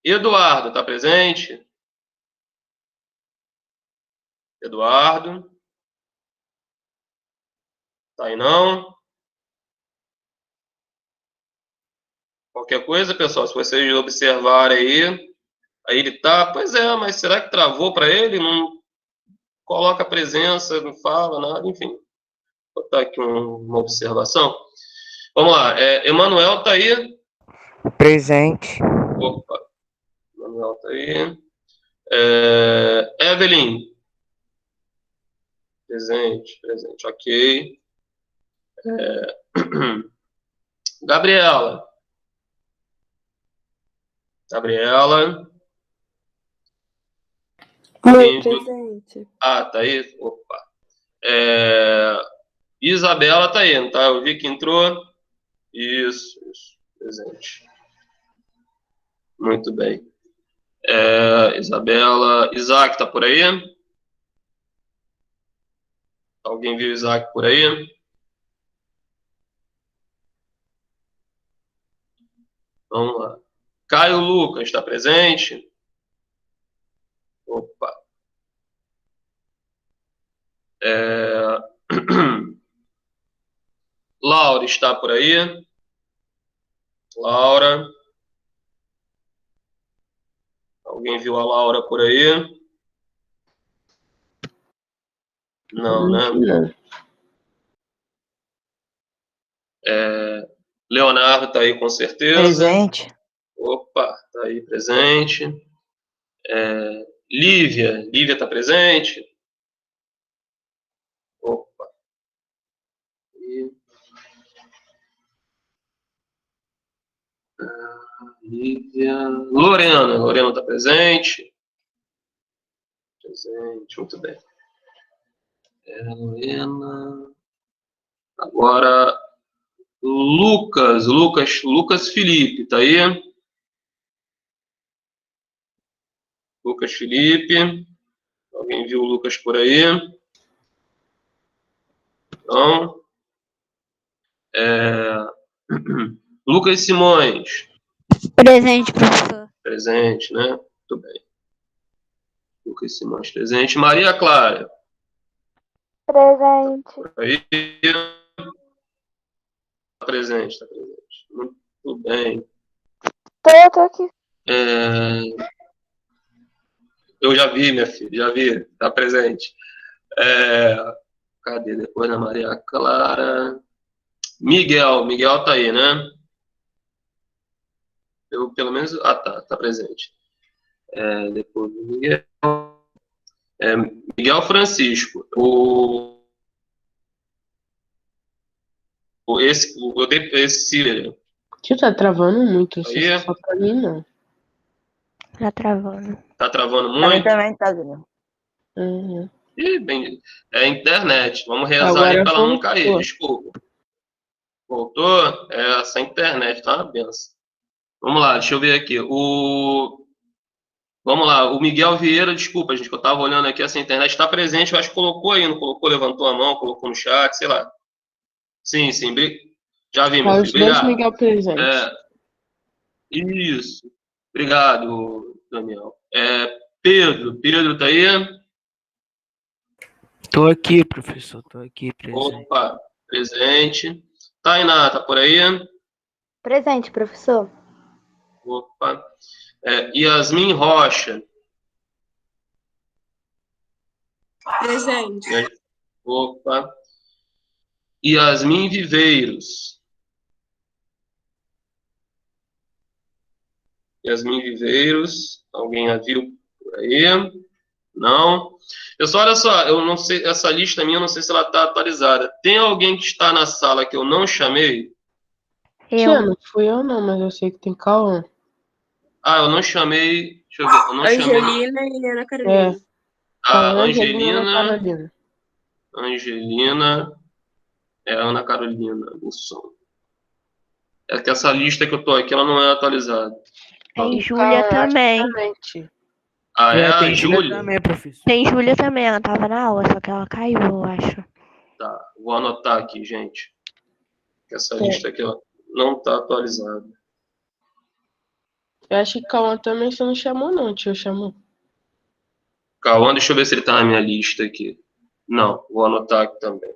Eduardo, tá presente? Eduardo? Tá aí não? Qualquer coisa, pessoal, se vocês observarem aí ele tá. Pois é, mas será que travou para ele? Não coloca presença, não fala nada, enfim. Vou botar aqui uma observação. Vamos lá, Emanuel tá aí? Presente. Opa, Emanuel tá aí. Evelyn? Presente, ok. Gabriela? Oi, presente. Tá aí? Opa. Isabela tá aí, não tá? Eu vi que entrou. Isso, presente. Muito bem. Isabela. Isaac tá por aí? Alguém viu Isaac por aí? Vamos lá. Caio Lucas está presente? Opa. Laura está por aí? Laura. Alguém viu a Laura por aí? Não, né? Leonardo está aí com certeza. Presente. Opa, está aí presente. Lívia está presente? Opa. Lívia. Lorena está presente? Presente, muito bem. Lorena. Agora, Lucas Felipe, tá aí? Lucas Felipe. Alguém viu o Lucas por aí? Não. Lucas Simões. Presente, professor. Presente, né? Muito bem. Lucas Simões presente. Maria Clara. Presente. Por aí. Tá presente. Muito bem. Tô aqui. Eu já vi, minha filha, já vi. Tá presente. Cadê depois da Maria Clara? Miguel tá aí, né? Eu, pelo menos... tá presente. Depois do Miguel... Miguel Francisco. Esse... Tio, tá travando muito, Aí. só pra mim não. Tá travando. Tá travando Pra mim muito? também tá, Daniel. Uhum. É internet. Vamos rezar Agora aí pra ela não voltou. cair, desculpa. Voltou? Essa internet tá uma benção. Vamos lá, deixa eu ver aqui. Vamos lá, o Miguel Vieira, desculpa, gente, que eu tava olhando aqui, essa internet está presente, eu acho que colocou aí, não colocou, levantou a mão, colocou no chat, sei lá. Sim, já vi, meu Tá filho, os dois obrigado. Miguel presentes. Isso, obrigado, Daniel. Pedro tá aí? Tô aqui, professor. Tô aqui, presente. Opa, presente. Tainá, tá por aí? Presente, professor. Opa. Yasmin Rocha. Presente. Opa. Yasmin Viveiros. Yasmin Viveiros. Alguém a viu por aí? Não. Pessoal, olha só, eu não sei, essa lista minha, eu não sei se ela está atualizada. Tem alguém que está na sala que eu não chamei? Tia, não fui eu não, mas eu sei que tem Cauã. Eu não chamei. Deixa eu ver. Eu não chamei. Angelina e Ana Carolina. Cauã, Angelina. Ana Carolina. Angelina. Ana Carolina, o som. É que essa lista que eu tô aqui, ela não é atualizada. Tem Júlia também. É a tem Júlia? também, professor. Tem Júlia também, ela tava na aula, só que ela caiu, eu acho. Tá, vou anotar aqui, gente. Que essa lista aqui, ela não tá atualizada. Eu acho que Cauã também você não chamou, não, tio, chamou. Cauã, deixa eu ver se ele tá na minha lista aqui. Não, vou anotar aqui também.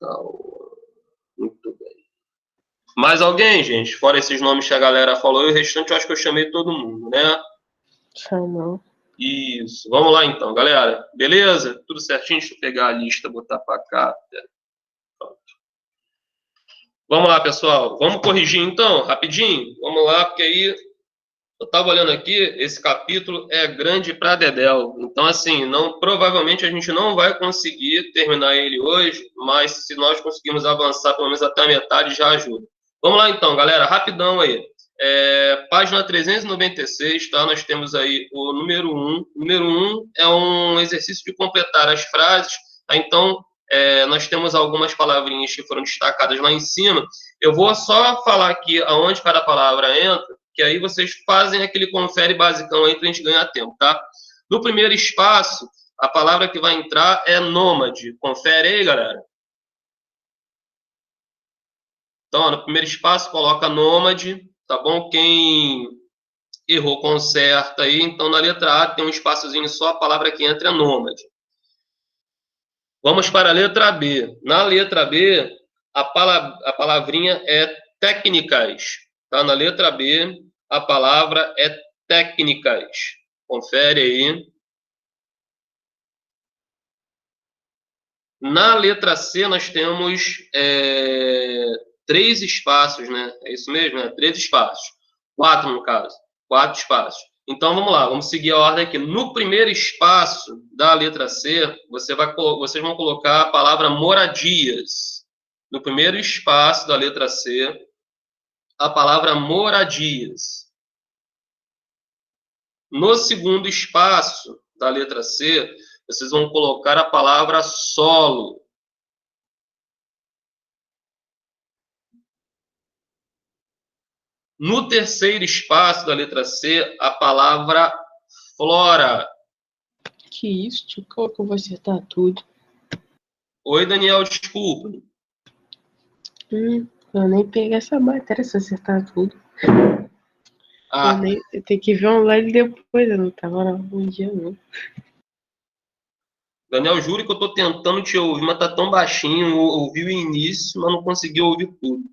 Cauã. Muito bem. Mais alguém, gente? Fora esses nomes que a galera falou, e o restante eu acho que eu chamei todo mundo, né? Chamou. Isso. Vamos lá então, galera. Beleza? Tudo certinho? Deixa eu pegar a lista, botar para cá. Pronto. Vamos lá, pessoal. Vamos corrigir então, rapidinho? Vamos lá, porque aí eu estava olhando aqui, esse capítulo é grande para dedéu. Então, assim, provavelmente a gente não vai conseguir terminar ele hoje, mas se nós conseguirmos avançar pelo menos até a metade, já ajuda. Vamos lá então, galera, rapidão aí. Página 396, tá? Nós temos aí o número 1. O número 1 é um exercício de completar as frases, tá? Então, nós temos algumas palavrinhas que foram destacadas lá em cima. Eu vou só falar aqui aonde cada palavra entra, que aí vocês fazem aquele confere basicão aí pra gente ganhar tempo, tá? No primeiro espaço, a palavra que vai entrar é nômade. Confere aí, galera. Então, no primeiro espaço, coloca nômade, tá bom? Quem errou, conserta aí. Então, na letra A, tem um espaçozinho só, a palavra que entra é nômade. Vamos para a letra B. Na letra B, a palavrinha é técnicas. Tá? Na letra B, a palavra é técnicas. Confere aí. Na letra C, nós temos 3 espaços, né? É isso mesmo, né? 3 espaços. 4, no caso. 4 espaços. Então, vamos lá. Vamos seguir a ordem aqui. No primeiro espaço da letra C, vocês vão colocar a palavra moradias. No primeiro espaço da letra C, a palavra moradias. No segundo espaço da letra C, vocês vão colocar a palavra solo. No terceiro espaço da letra C, a palavra flora. Que isso, tio? Como que eu vou acertar tudo? Oi, Daniel, desculpa. Eu nem peguei essa matéria se acertar tudo. Eu tenho que ver online depois, eu não tava lá um dia, não. Daniel, juro que eu tô tentando te ouvir, mas tá tão baixinho. Eu ouvi o início, mas não consegui ouvir tudo.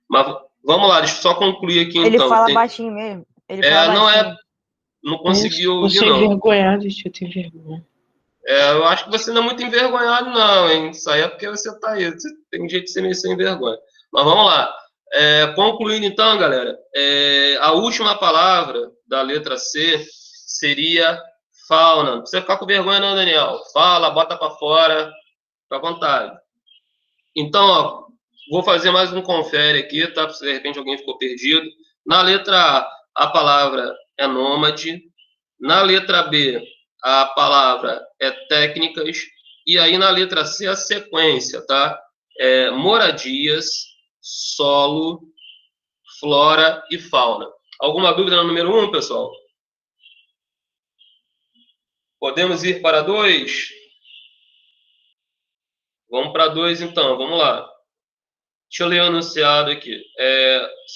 Mas vamos lá, deixa eu só concluir aqui Ele então. fala baixinho mesmo. Ele fala baixinho. Não consegui ouvir, Você é não. envergonhado, tio, eu tenho vergonha. Eu acho que você não é muito envergonhado, não, hein? Isso aí é porque você tá aí. Tem jeito de ser meio sem vergonha. Mas vamos lá. Concluindo então, galera. A última palavra da letra C seria fauna. Não precisa ficar com vergonha, não, Daniel. Fala, bota pra fora. Fica à vontade. Então, ó, vou fazer mais um confere aqui, tá? Se de repente alguém ficou perdido. Na letra A palavra é nômade. Na letra B, a palavra é técnicas. E aí, na letra C, a sequência, tá? Moradias, solo, flora e fauna. Alguma dúvida no número 1, pessoal? Podemos ir para 2? Vamos para 2, então. Vamos lá. Deixa eu ler o enunciado aqui.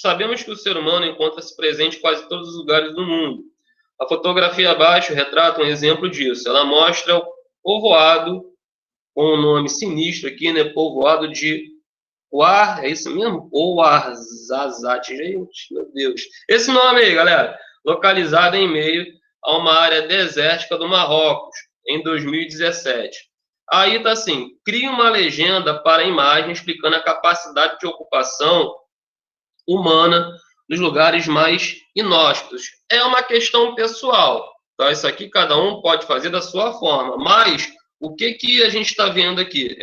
Sabemos que o ser humano encontra-se presente em quase todos os lugares do mundo. A fotografia abaixo retrata um exemplo disso. Ela mostra o povoado, com um nome sinistro aqui, né? Povoado de é isso mesmo? Ouarzazate, gente, meu Deus. Esse nome aí, galera, localizado em meio a uma área desértica do Marrocos, em 2017. Aí tá assim, cria uma legenda para a imagem explicando a capacidade de ocupação humana nos lugares mais inóspitos. É uma questão pessoal, tá? Isso aqui cada um pode fazer da sua forma, mas o que a gente está vendo aqui?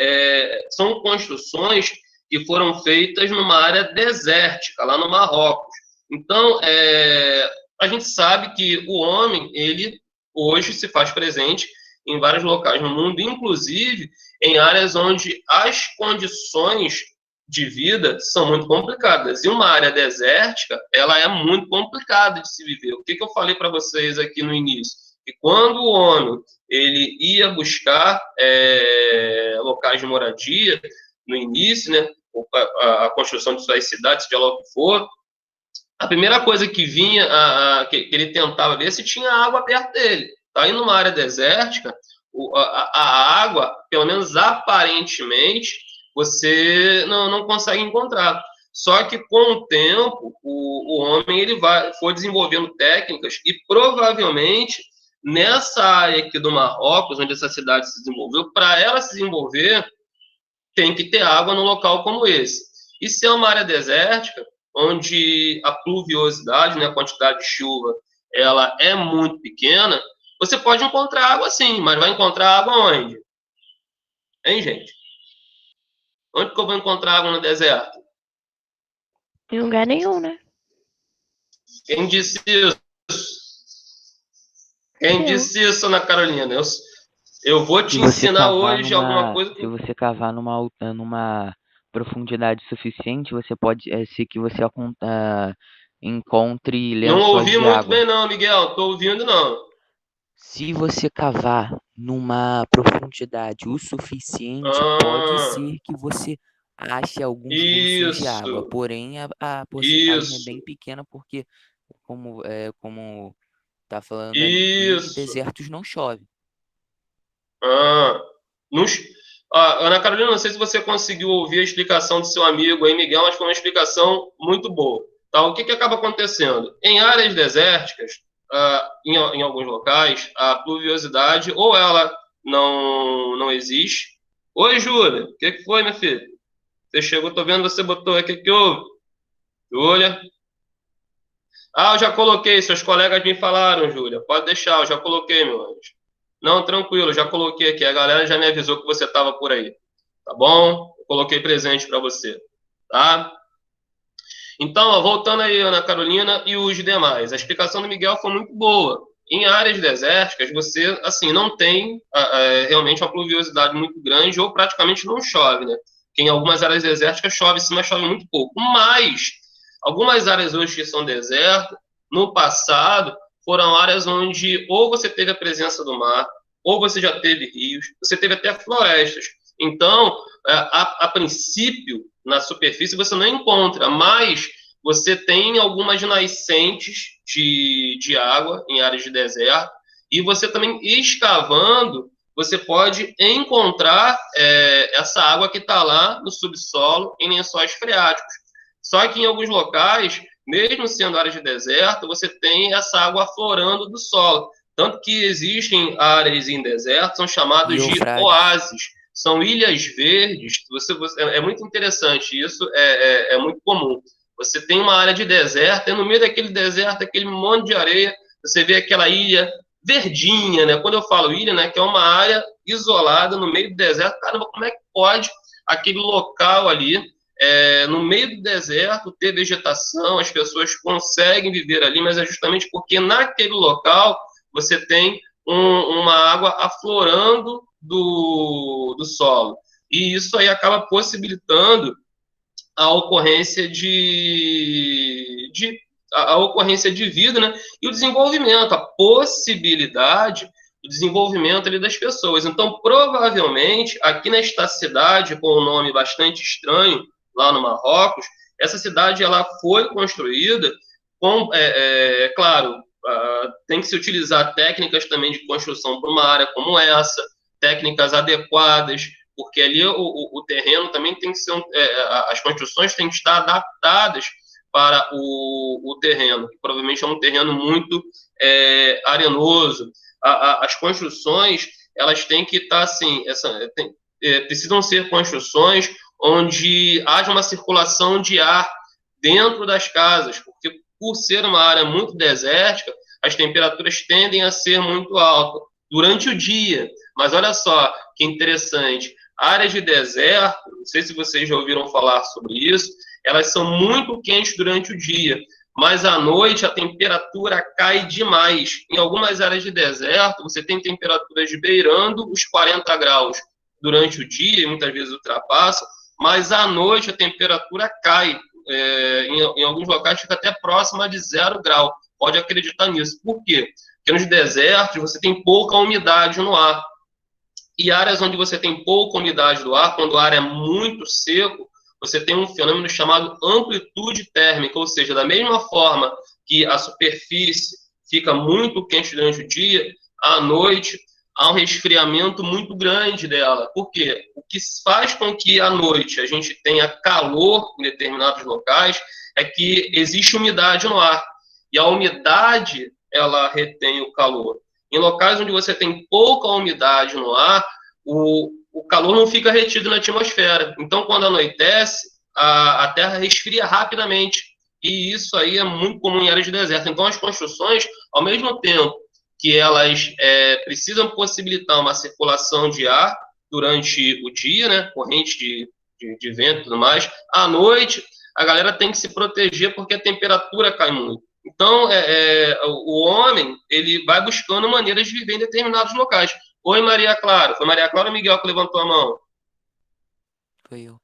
São construções que foram feitas numa área desértica, lá no Marrocos. Então, a gente sabe que o homem, ele hoje se faz presente em vários locais no mundo, inclusive em áreas onde as condições de vida são muito complicadas. E uma área desértica, ela é muito complicada de se viver. O que eu falei para vocês aqui no início? Que quando o homem ele ia buscar locais de moradia, no início, né, a construção de suas cidades, seja lá o que for, a primeira coisa que vinha, que ele tentava ver se tinha água perto dele. Tá? E numa área desértica, a água, pelo menos aparentemente, você não consegue encontrar. Só que com o tempo, o homem ele foi desenvolvendo técnicas e provavelmente nessa área aqui do Marrocos, onde essa cidade se desenvolveu, para ela se desenvolver, tem que ter água num local como esse. E se é uma área desértica, onde a pluviosidade, né, a quantidade de chuva, ela é muito pequena, você pode encontrar água sim, mas vai encontrar água onde? Hein, gente? Onde que eu vou encontrar água no deserto? Em lugar nenhum, né? Quem disse isso? Quem disse isso, Ana Carolina? Eu vou te ensinar hoje alguma coisa. Se você cavar numa profundidade suficiente, você pode ser que você encontre lençóis de água. Não ouvi muito bem não, Miguel. Tô ouvindo não. Se você cavar numa profundidade o suficiente, pode ser que você ache alguns bolsos de água. Porém, a porcentagem é bem pequena porque, como tá falando ali, em desertos não chove. Ana Carolina, não sei se você conseguiu ouvir a explicação do seu amigo aí, Miguel, mas foi uma explicação muito boa. Tá? O que acaba acontecendo? Em áreas desérticas, em alguns locais, a pluviosidade ou ela não existe. Oi, Júlia, o que foi, minha filha? Você chegou, tô vendo, você botou aqui, o que houve? Júlia? Eu já coloquei, seus colegas me falaram, Júlia, pode deixar, eu já coloquei, meu anjo. Não, tranquilo, já coloquei aqui, a galera já me avisou que você estava por aí, tá bom? Eu coloquei presente para você, tá? Então, voltando aí, Ana Carolina e os demais, a explicação do Miguel foi muito boa. Em áreas desérticas, você, assim, não tem realmente uma pluviosidade muito grande ou praticamente não chove, né? Porque em algumas áreas desérticas chove sim, mas chove muito pouco. Mas, algumas áreas hoje que são desertas, no passado, foram áreas onde ou você teve a presença do mar, ou você já teve rios, você teve até florestas. Então, a princípio, na superfície você não encontra, mas você tem algumas nascentes de água em áreas de deserto, e você também, escavando, você pode encontrar essa água que está lá no subsolo, em lençóis freáticos. Só que em alguns locais, mesmo sendo áreas de deserto, você tem essa água aflorando do solo. Tanto que existem áreas em deserto, são chamadas de oásis. São ilhas verdes. É muito interessante, isso é muito comum. Você tem uma área de deserto, e no meio daquele deserto, aquele monte de areia, você vê aquela ilha verdinha, né? Quando eu falo ilha, né, que é uma área isolada no meio do deserto, caramba, como é que pode aquele local ali, no meio do deserto, ter vegetação, as pessoas conseguem viver ali, mas é justamente porque naquele local você tem uma água aflorando do solo. E isso aí acaba possibilitando a ocorrência a ocorrência de vida, né? E o desenvolvimento, a possibilidade do desenvolvimento ali das pessoas. Então, provavelmente, aqui nesta cidade, com um nome bastante estranho, lá no Marrocos, essa cidade ela foi construída com, claro, tem que se utilizar técnicas também de construção para uma área como essa, técnicas adequadas porque ali o terreno também tem que ser, as construções têm que estar adaptadas para o terreno, que provavelmente é um terreno muito arenoso. As construções, elas têm que estar assim, precisam ser construções onde haja uma circulação de ar dentro das casas, porque por ser uma área muito desértica, as temperaturas tendem a ser muito altas durante o dia. Mas olha só que interessante, áreas de deserto, não sei se vocês já ouviram falar sobre isso, elas são muito quentes durante o dia, mas à noite a temperatura cai demais. Em algumas áreas de deserto, você tem temperaturas beirando os 40 graus durante o dia, e muitas vezes ultrapassa, mas à noite a temperatura cai. Em alguns locais fica até próxima de 0 grau. Pode acreditar nisso. Por quê? Porque nos desertos você tem pouca umidade no ar. E áreas onde você tem pouca umidade do ar, quando o ar é muito seco, você tem um fenômeno chamado amplitude térmica, ou seja, da mesma forma que a superfície fica muito quente durante o dia, à noite há um resfriamento muito grande dela. Por quê? O que faz com que à noite a gente tenha calor em determinados locais é que existe umidade no ar. E a umidade, ela retém o calor. Em locais onde você tem pouca umidade no ar, o calor não fica retido na atmosfera. Então, quando anoitece, a Terra resfria rapidamente. E isso aí é muito comum em áreas de deserto. Então, as construções, ao mesmo tempo que elas precisam possibilitar uma circulação de ar durante o dia, né, corrente de vento e tudo mais, à noite a galera tem que se proteger porque a temperatura cai muito. Então, o homem, ele vai buscando maneiras de viver em determinados locais. Oi, Maria Clara. Foi Maria Clara ou Miguel que levantou a mão? Foi eu.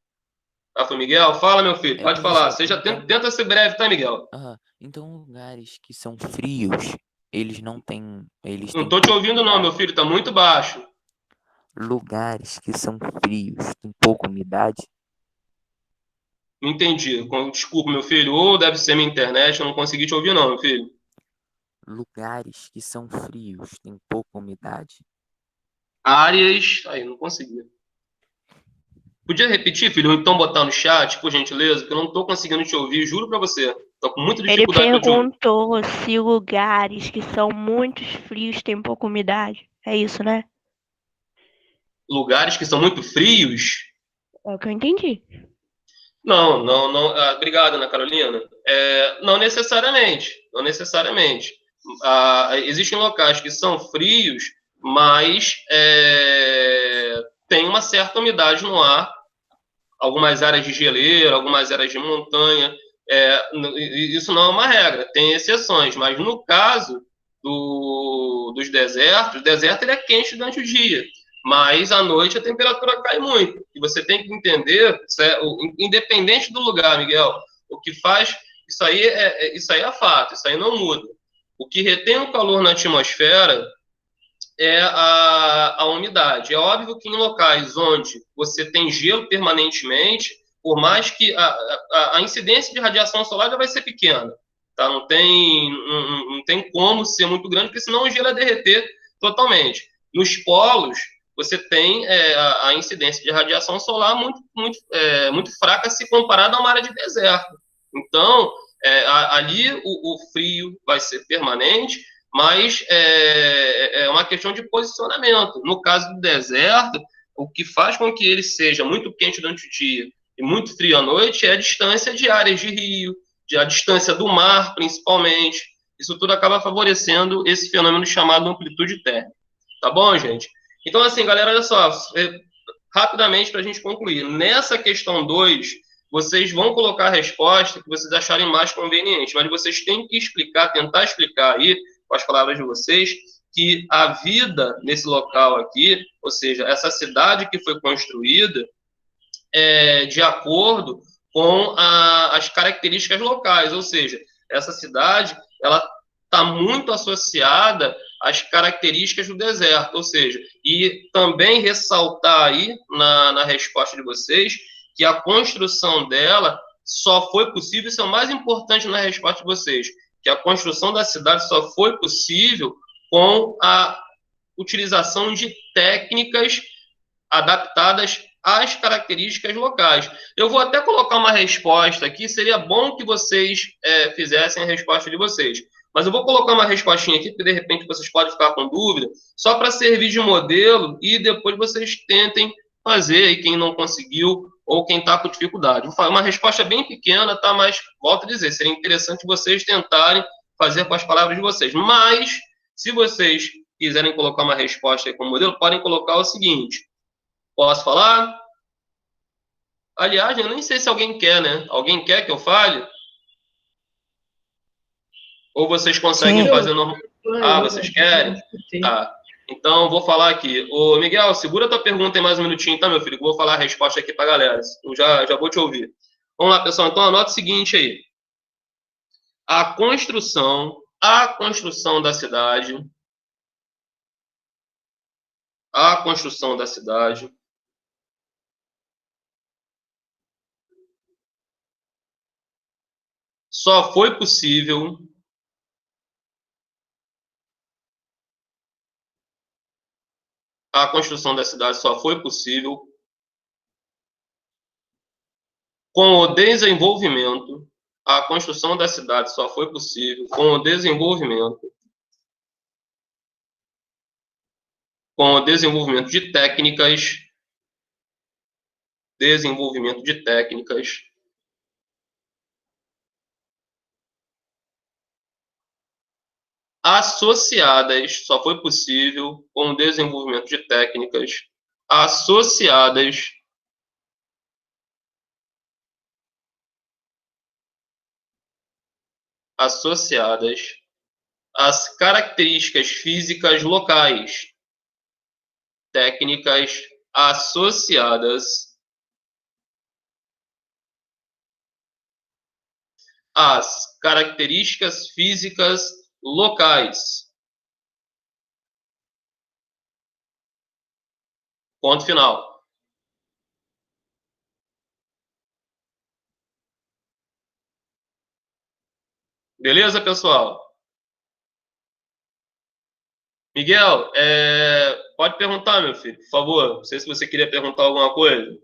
Ah, foi Miguel? Fala, meu filho, pode falar. Professor, Seja, então, tenta ser breve, tá, Miguel? então lugares que são frios, eles não têm, eles Não têm tô te pouca ouvindo não, meu umidade. filho, tá muito baixo. Lugares que são frios, têm pouca umidade. Não entendi. Desculpa, meu filho. Ou deve ser minha internet, eu não consegui te ouvir não, meu filho. Lugares que são frios, têm pouca umidade. Áreas... Aí, não consegui. Podia repetir, filho? Ou então botar no chat, por gentileza, que eu não tô conseguindo te ouvir, juro pra você. Tô com muita Ele dificuldade pra te ouvir. perguntou se lugares que são muito frios têm pouca umidade. É isso, né? Lugares que são muito frios? É o que eu entendi. Não. Obrigado, Ana Carolina. Não necessariamente. Não necessariamente. Existem locais que são frios, mas tem uma certa umidade no ar. Algumas áreas de geleira, algumas áreas de montanha. Isso não é uma regra, tem exceções. Mas no caso dos desertos, o deserto ele é quente durante o dia. Mas à noite a temperatura cai muito. E você tem que entender, independente do lugar, Miguel, o que faz, isso aí é fato, isso aí não muda. O que retém o calor na atmosfera é a umidade. É óbvio que em locais onde você tem gelo permanentemente, por mais que a incidência de radiação solar já vai ser pequena, tá? Não tem como ser muito grande, porque senão o gelo ia derreter totalmente. Nos polos, você tem a incidência de radiação solar muito fraca se comparada a uma área de deserto. Então, ali o frio vai ser permanente, mas é uma questão de posicionamento. No caso do deserto, o que faz com que ele seja muito quente durante o dia e muito frio à noite é a distância de áreas de rio, a distância do mar, principalmente. Isso tudo acaba favorecendo esse fenômeno chamado amplitude térmica. Tá bom, gente? Então, assim, galera, olha só, rapidamente para a gente concluir. Nessa questão 2, vocês vão colocar a resposta que vocês acharem mais conveniente, mas vocês têm que tentar explicar aí, com as palavras de vocês, que a vida nesse local aqui, ou seja, essa cidade que foi construída, de acordo com as características locais, ou seja, essa cidade, ela está muito associada às características do deserto, ou seja, e também ressaltar aí na resposta de vocês que a construção dela só foi possível, isso é o mais importante na resposta de vocês, que a construção da cidade só foi possível com a utilização de técnicas adaptadas às características locais. Eu vou até colocar uma resposta aqui, seria bom que vocês fizessem a resposta de vocês. Mas eu vou colocar uma respostinha aqui, porque de repente vocês podem ficar com dúvida, só para servir de modelo e depois vocês tentem fazer aí quem não conseguiu ou quem está com dificuldade. Vou falar uma resposta bem pequena, tá? Mas, volto a dizer, seria interessante vocês tentarem fazer com as palavras de vocês. Mas, se vocês quiserem colocar uma resposta aí como modelo, podem colocar o seguinte. Posso falar? Aliás, eu nem sei se alguém quer, né? Alguém quer que eu fale? Ou vocês conseguem Sim. fazer normal? Ah, vocês querem? Tá. Então, vou falar aqui. Ô, Miguel, segura tua pergunta aí mais um minutinho, tá, meu filho? Vou falar a resposta aqui pra galera. Eu já vou te ouvir. Vamos lá, pessoal. Então, anota o seguinte aí. A construção da cidade, só foi possível com o desenvolvimento. A construção da cidade só foi possível com o desenvolvimento de técnicas associadas, só foi possível com o desenvolvimento de técnicas associadas às características físicas locais. Técnicas associadas às características físicas locais. Ponto final. Beleza, pessoal? Miguel, pode perguntar, meu filho, por favor. Não sei se você queria perguntar alguma coisa.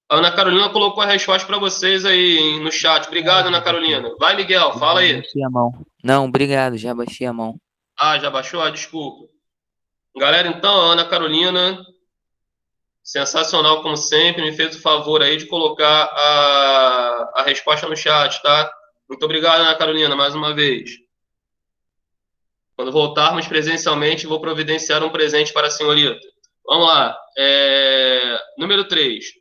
A Ana Carolina colocou a resposta para vocês aí no chat. Obrigado, Ana Carolina. Vai, Miguel, fala aí. Baixei a mão. Não, obrigado, já baixei a mão. Ah, já baixou? Ah, desculpa. Galera, então, a Ana Carolina, sensacional como sempre, me fez o favor aí de colocar a resposta no chat, tá? Muito obrigado, Ana Carolina, mais uma vez. Quando voltarmos presencialmente, vou providenciar um presente para a senhorita. Vamos lá. Número 3.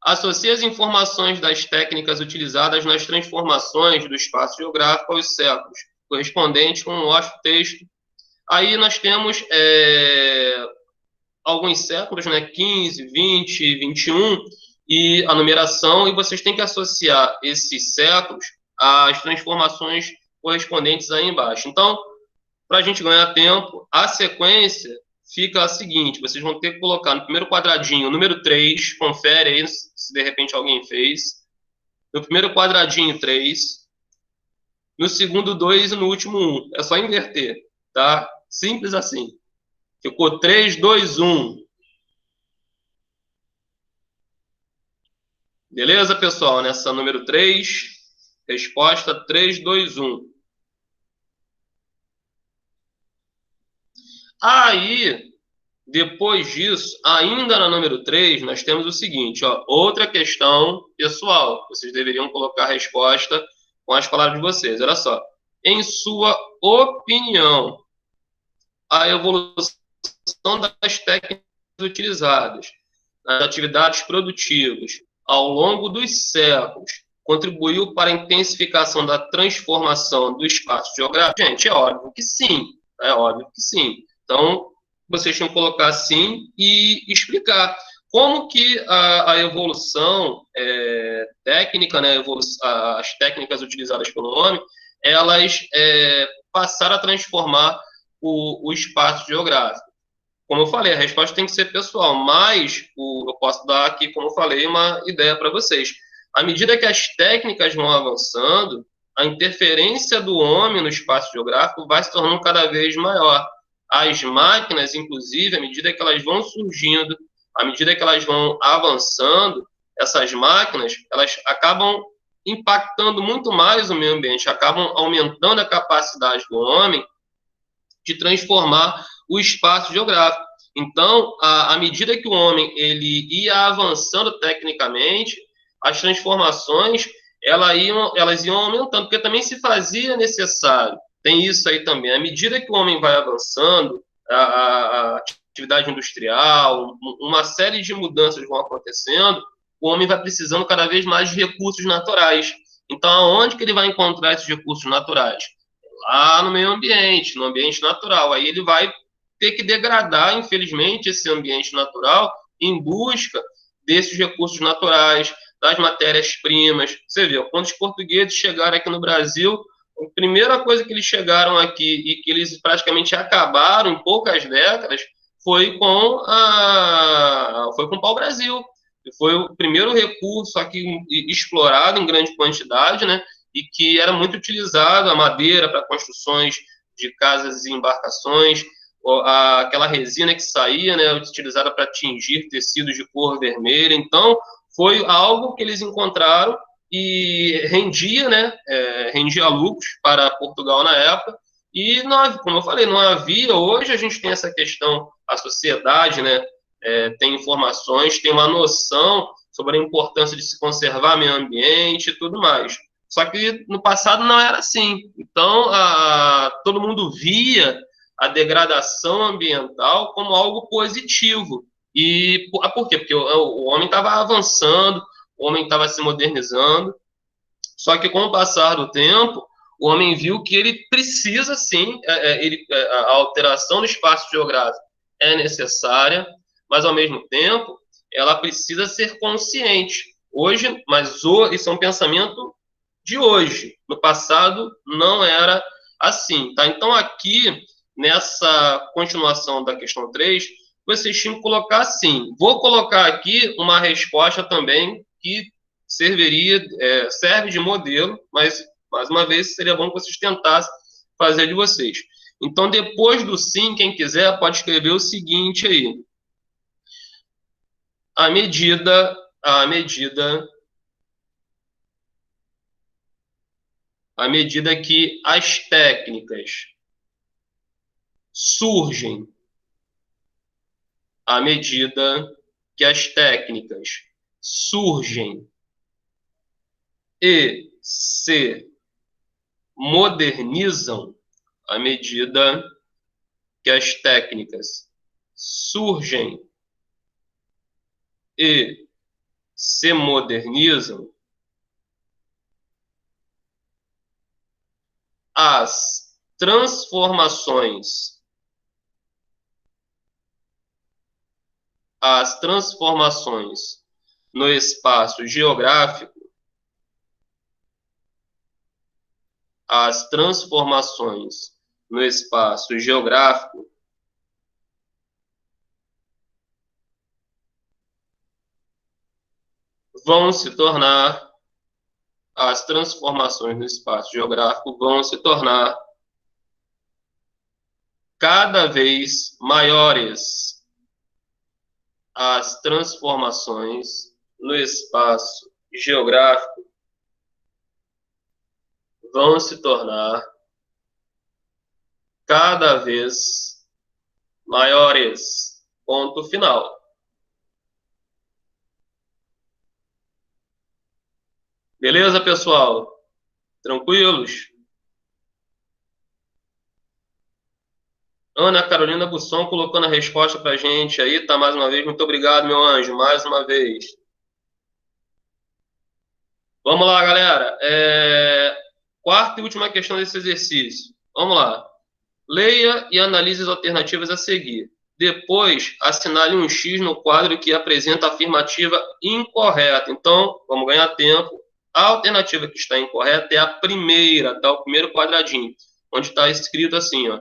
Associe as informações das técnicas utilizadas nas transformações do espaço geográfico aos séculos, correspondente com o texto. Aí nós temos alguns séculos, né? 15, 20, 21, e a numeração, e vocês têm que associar esses séculos às transformações correspondentes aí embaixo. Então, para a gente ganhar tempo, a sequência fica a seguinte: vocês vão ter que colocar no primeiro quadradinho o número 3, confere aí se de repente alguém fez. No primeiro quadradinho 3, no segundo 2 e no último 1. É só inverter, tá? Simples assim. Ficou 3, 2, 1. Beleza, pessoal? Nessa número 3, resposta 3, 2, 1. Aí, depois disso, ainda na número 3, nós temos o seguinte, ó, outra questão pessoal. Vocês deveriam colocar a resposta com as palavras de vocês. Olha só. Em sua opinião, a evolução das técnicas utilizadas nas atividades produtivas ao longo dos séculos contribuiu para a intensificação da transformação do espaço geográfico? Gente, é óbvio que sim. É óbvio que sim. Então, vocês tinham que colocar sim e explicar como que a evolução técnica, né, as técnicas utilizadas pelo homem, elas passaram a transformar o espaço geográfico. Como eu falei, a resposta tem que ser pessoal, mas eu posso dar aqui, como eu falei, uma ideia para vocês. À medida que as técnicas vão avançando, a interferência do homem no espaço geográfico vai se tornando cada vez maior. As máquinas, inclusive, à medida que elas vão surgindo, à medida que elas vão avançando, essas máquinas, elas acabam impactando muito mais o meio ambiente, acabam aumentando a capacidade do homem de transformar o espaço geográfico. Então, à medida que o homem ele ia avançando tecnicamente, as transformações elas iam aumentando, porque também se fazia necessário. Tem isso aí também. À medida que o homem vai avançando, a atividade industrial, uma série de mudanças vão acontecendo, o homem vai precisando cada vez mais de recursos naturais. Então, aonde que ele vai encontrar esses recursos naturais? Lá no meio ambiente, no ambiente natural. Aí ele vai ter que degradar, infelizmente, esse ambiente natural em busca desses recursos naturais, das matérias-primas. Você vê, quando os portugueses chegaram aqui no Brasil, a primeira coisa que eles chegaram aqui e que eles praticamente acabaram em poucas décadas foi com o pau-brasil. Foi o primeiro recurso aqui explorado em grande quantidade, né? E que era muito utilizado, a madeira para construções de casas e embarcações, aquela resina que saía, né, utilizada para tingir tecidos de cor vermelha. Então, foi algo que eles encontraram e rendia, né, rendia lucros para Portugal na época. E, não, como eu falei, não havia. Hoje a gente tem essa questão, a sociedade, né, tem informações, tem uma noção sobre a importância de se conservar meio ambiente e tudo mais. Só que no passado não era assim. Então, todo mundo via a degradação ambiental como algo positivo. E por quê? Porque o homem estava avançando, o homem estava se modernizando. Só que com o passar do tempo, o homem viu que ele precisa sim, a alteração do espaço geográfico é necessária, mas ao mesmo tempo ela precisa ser consciente. Hoje, isso é um pensamento de hoje. No passado não era assim, tá? Então aqui, nessa continuação da questão 3, vocês tinham que colocar assim. Vou colocar aqui uma resposta também que serve de modelo, mas, mais uma vez, seria bom que vocês tentassem fazer de vocês. Então, depois do sim, quem quiser pode escrever o seguinte aí. À medida que as técnicas surgem, à medida que as técnicas surgem e se modernizam, à medida que as técnicas surgem e se modernizam, as transformações no espaço geográfico, vão se tornar cada vez maiores. As transformações no espaço geográfico vão se tornar cada vez maiores. Ponto final. Beleza, pessoal? Tranquilos? Ana Carolina Busson colocando a resposta para a gente aí, tá? Mais uma vez, muito obrigado, meu anjo, mais uma vez. Vamos lá, galera. Quarta e última questão desse exercício. Vamos lá. Leia e analise as alternativas a seguir. Depois, assinale um X no quadro que apresenta a afirmativa incorreta. Então, vamos ganhar tempo. A alternativa que está incorreta é a primeira, tá? O primeiro quadradinho, onde está escrito assim, ó.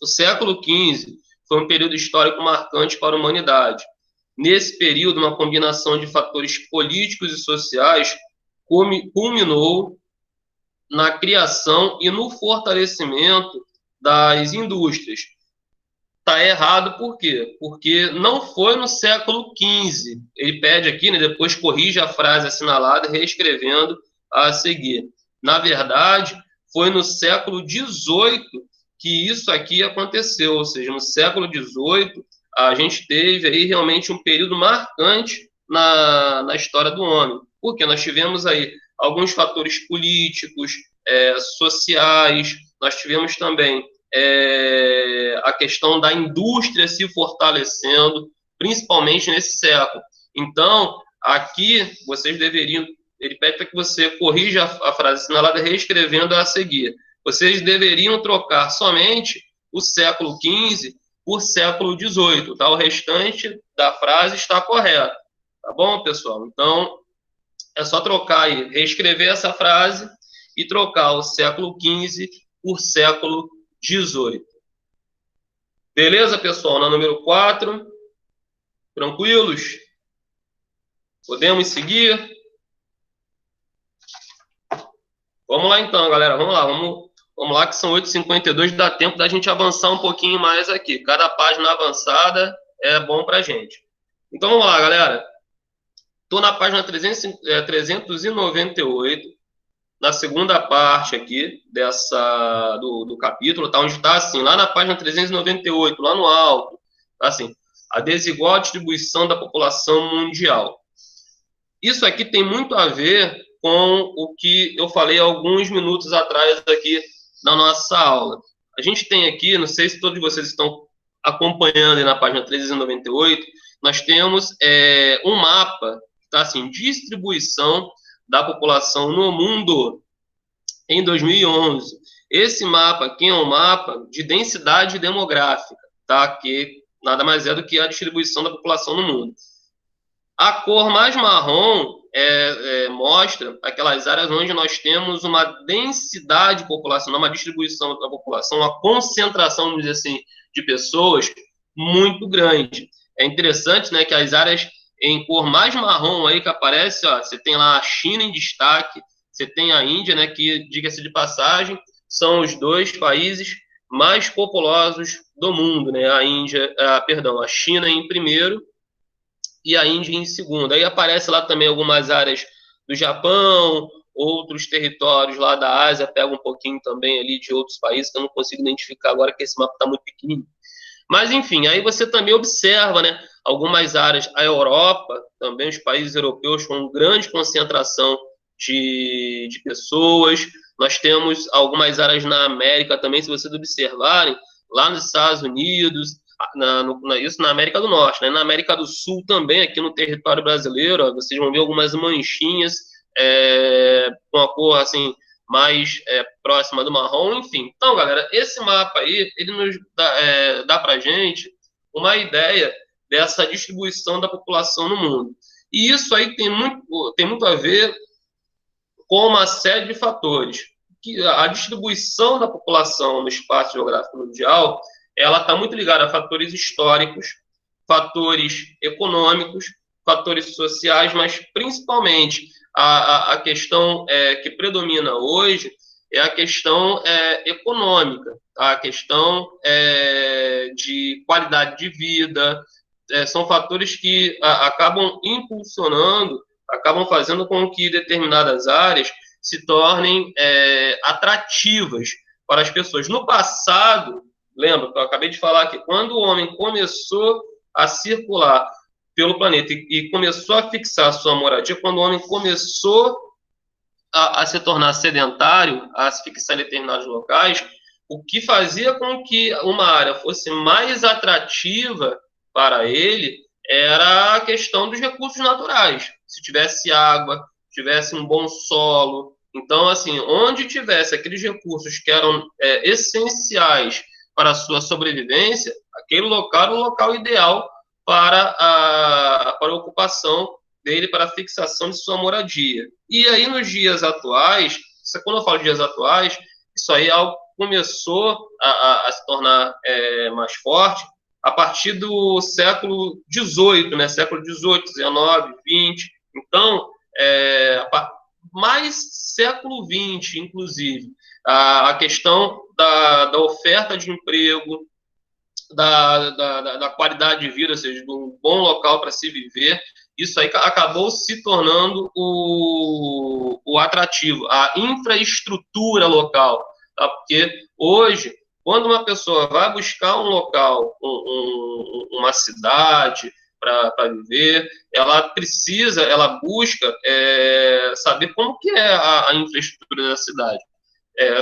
O século XV foi um período histórico marcante para a humanidade. Nesse período, uma combinação de fatores políticos e sociais culminou na criação e no fortalecimento das indústrias. Está errado por quê? Porque não foi no século XV. Ele pede aqui, né, depois corrige a frase assinalada, reescrevendo a seguir. Na verdade, foi no século XVIII que isso aqui aconteceu, ou seja, no século XVIII a gente teve aí realmente um período marcante na história do homem, porque nós tivemos aí alguns fatores políticos, sociais, nós tivemos também a questão da indústria se fortalecendo, principalmente nesse século. Então, aqui, vocês deveriam, ele pede para que você corrija a frase assinalada reescrevendo a seguir. Vocês deveriam trocar somente o século XV por século XVIII, tá? O restante da frase está correto, tá bom, pessoal? Então, é só trocar aí, reescrever essa frase e trocar o século XV por século XVIII. Beleza, pessoal? Na número 4, tranquilos? Podemos seguir? Vamos lá então, galera, vamos lá, vamos lá que são 8h52, dá tempo da gente avançar um pouquinho mais aqui. Cada página avançada é bom pra gente. Então vamos lá, galera. Estou na página 398, na segunda parte aqui do capítulo, tá? Onde está assim, lá na página 398, lá no alto, tá assim, a desigual distribuição da população mundial. Isso aqui tem muito a ver com o que eu falei alguns minutos atrás aqui na nossa aula. A gente tem aqui, não sei se todos vocês estão acompanhando aí na página 398, nós temos um mapa, tá assim, distribuição da população no mundo em 2011. Esse mapa aqui é um mapa de densidade demográfica, tá? Que nada mais é do que a distribuição da população no mundo. A cor mais marrom mostra aquelas áreas onde nós temos uma densidade populacional, uma distribuição da população, uma concentração, vamos dizer assim, de pessoas muito grande. É interessante, né, que as áreas em cor mais marrom aí que aparece, ó, você tem lá a China em destaque, você tem a Índia, né, que, diga-se de passagem, são os dois países mais populosos do mundo, né, a China em primeiro e a Índia em segundo. Aí aparece lá também algumas áreas do Japão, outros territórios lá da Ásia, pega um pouquinho também ali de outros países que eu não consigo identificar agora, que esse mapa está muito pequenininho. Mas, enfim, aí você também observa, né, algumas áreas, a Europa, também os países europeus com grande concentração de pessoas. Nós temos algumas áreas na América também, se vocês observarem, lá nos Estados Unidos, isso na América do Norte, né? Na América do Sul também, aqui no território brasileiro, ó, vocês vão ver algumas manchinhas com a cor mais próxima do marrom, enfim. Então, galera, esse mapa aí, ele nos dá pra gente uma ideia dessa distribuição da população no mundo. E isso aí tem muito a ver com uma série de fatores. Que a distribuição da população no espaço geográfico mundial, ela está muito ligada a fatores históricos, fatores econômicos, fatores sociais, mas principalmente a questão que predomina hoje é a questão econômica, a questão de qualidade de vida, são fatores que acabam impulsionando, acabam fazendo com que determinadas áreas se tornem atrativas para as pessoas. No passado, lembra que eu acabei de falar que quando o homem começou a circular pelo planeta e começou a fixar sua moradia, quando o homem começou a se tornar sedentário, a se fixar em determinados locais, o que fazia com que uma área fosse mais atrativa para ele era a questão dos recursos naturais. Se tivesse água, tivesse um bom solo. Então, assim, onde tivesse aqueles recursos que eram essenciais para a sua sobrevivência, aquele local era o local ideal para a ocupação dele, para a fixação de sua moradia. E aí, nos dias atuais, quando eu falo de dias atuais, isso aí começou a se tornar mais forte a partir do século XVIII, né? Século XVIII, XIX, XX. Então, mais século XX, inclusive. A questão da oferta de emprego, da qualidade de vida, ou seja, de um bom local para se viver, isso aí acabou se tornando o atrativo, a infraestrutura local, tá? Porque hoje, quando uma pessoa vai buscar um local, uma cidade para viver, ela busca saber como que é a infraestrutura da cidade.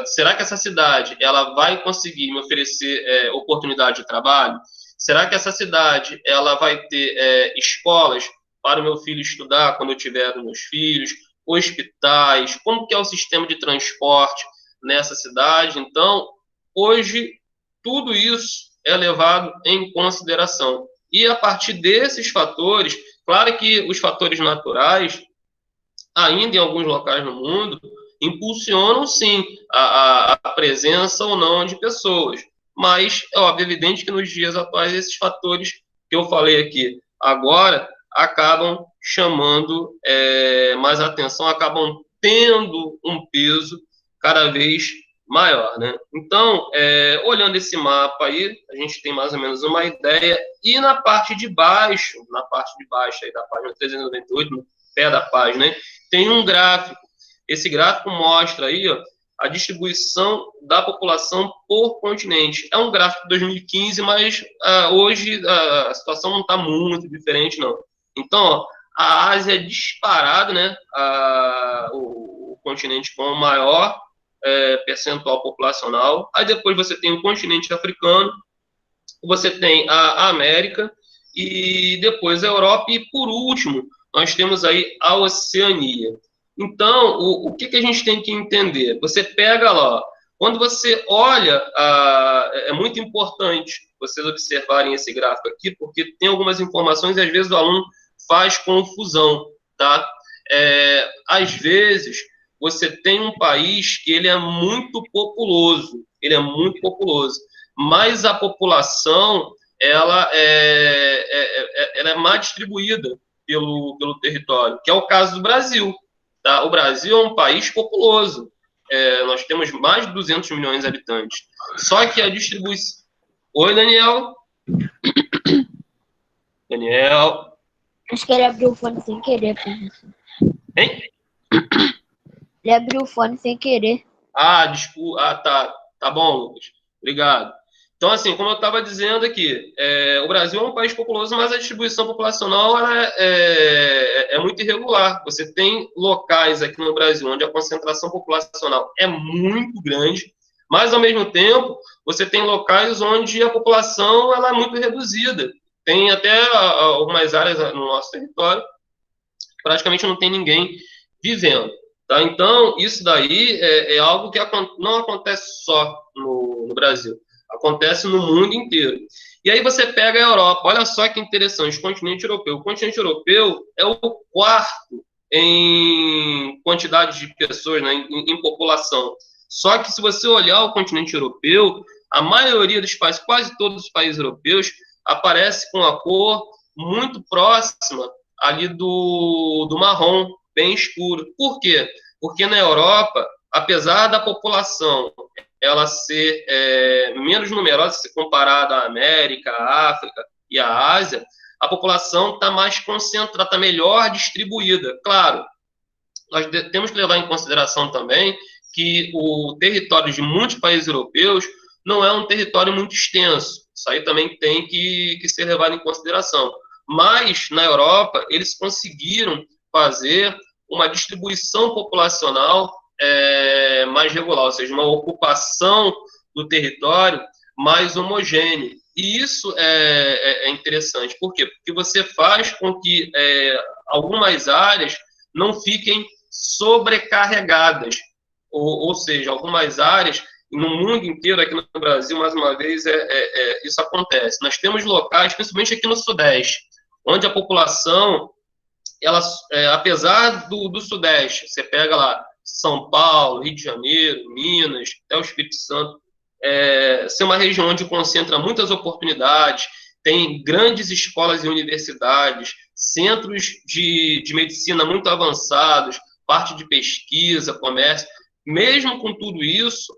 Será que essa cidade ela vai conseguir me oferecer oportunidade de trabalho? Será que essa cidade ela vai ter escolas para o meu filho estudar quando eu tiver os meus filhos, hospitais, como que é o sistema de transporte nessa cidade? Então, hoje, tudo isso é levado em consideração. E a partir desses fatores, claro que os fatores naturais, ainda em alguns locais no mundo, impulsionam, sim, a presença ou não de pessoas. Mas é óbvio, evidente que nos dias atuais esses fatores que eu falei aqui agora acabam chamando mais atenção, acabam tendo um peso cada vez maior, né? Então, olhando esse mapa aí, a gente tem mais ou menos uma ideia, e na parte de baixo aí da página 398, no pé da página, né, tem um gráfico. Esse gráfico mostra aí, ó, a distribuição da população por continente. É um gráfico de 2015, mas hoje a situação não está muito diferente, não. Então, ó, a Ásia é disparado, né? O continente com o maior percentual populacional. Aí depois você tem o continente africano, você tem a América, e depois a Europa, e por último, nós temos aí a Oceania. Então, o que a gente tem que entender? Você pega lá, quando você olha, é muito importante vocês observarem esse gráfico aqui, porque tem algumas informações e às vezes o aluno faz confusão, tá? Às vezes, você tem um país que ele é muito populoso, mas a população, ela é mais distribuída pelo território, que é o caso do Brasil. Tá? O Brasil é um país populoso. Nós temos mais de 200 milhões de habitantes. Só que a distribuição... Oi, Daniel? Daniel? Acho que ele abriu o fone sem querer, professor. Hein? Ele abriu o fone sem querer. Desculpa. Tá bom, Lucas. Obrigado. Então, assim, como eu estava dizendo aqui, o Brasil é um país populoso, mas a distribuição populacional ela é muito irregular. Você tem locais aqui no Brasil onde a concentração populacional é muito grande, mas, ao mesmo tempo, você tem locais onde a população ela é muito reduzida. Tem até algumas áreas no nosso território que praticamente não tem ninguém vivendo. Tá? Então, isso daí é algo que não acontece só no Brasil. Acontece no mundo inteiro. E aí você pega a Europa, olha só que interessante, o continente europeu. O continente europeu é o quarto em quantidade de pessoas, né, em população. Só que se você olhar o continente europeu, a maioria dos países, quase todos os países europeus, aparece com a cor muito próxima ali do marrom, bem escuro. Por quê? Porque na Europa, apesar da população ela ser menos numerosa se comparada à América, à África e à Ásia, a população está mais concentrada, está melhor distribuída. Claro, nós temos que levar em consideração também que o território de muitos países europeus não é um território muito extenso. Isso aí também tem que ser levado em consideração. Mas, na Europa, eles conseguiram fazer uma distribuição populacional mais regular, ou seja, uma ocupação do território mais homogênea. E isso é interessante. Por quê? Porque você faz com que algumas áreas não fiquem sobrecarregadas. Ou seja, algumas áreas, no mundo inteiro, aqui no Brasil, mais uma vez, isso acontece. Nós temos locais, principalmente aqui no Sudeste, onde a população, ela, apesar do Sudeste, você pega lá São Paulo, Rio de Janeiro, Minas, até o Espírito Santo, ser uma região onde concentra muitas oportunidades, tem grandes escolas e universidades, centros de medicina muito avançados, parte de pesquisa, comércio. Mesmo com tudo isso,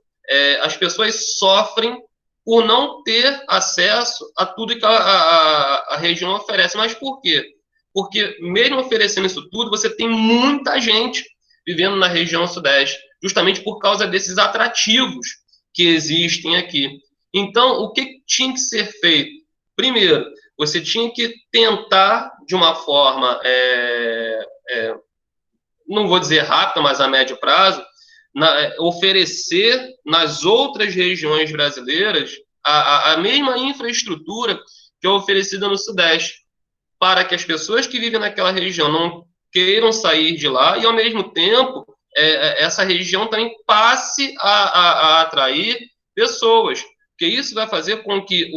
as pessoas sofrem por não ter acesso a tudo que a região oferece. Mas por quê? Porque mesmo oferecendo isso tudo, você tem muita gente vivendo na região sudeste, justamente por causa desses atrativos que existem aqui. Então, o que tinha que ser feito? Primeiro, você tinha que tentar, de uma forma, não vou dizer rápida, mas a médio prazo, oferecer nas outras regiões brasileiras a mesma infraestrutura que é oferecida no Sudeste, para que as pessoas que vivem naquela região não queiram sair de lá e, ao mesmo tempo, essa região também passe a atrair pessoas, porque isso vai fazer com que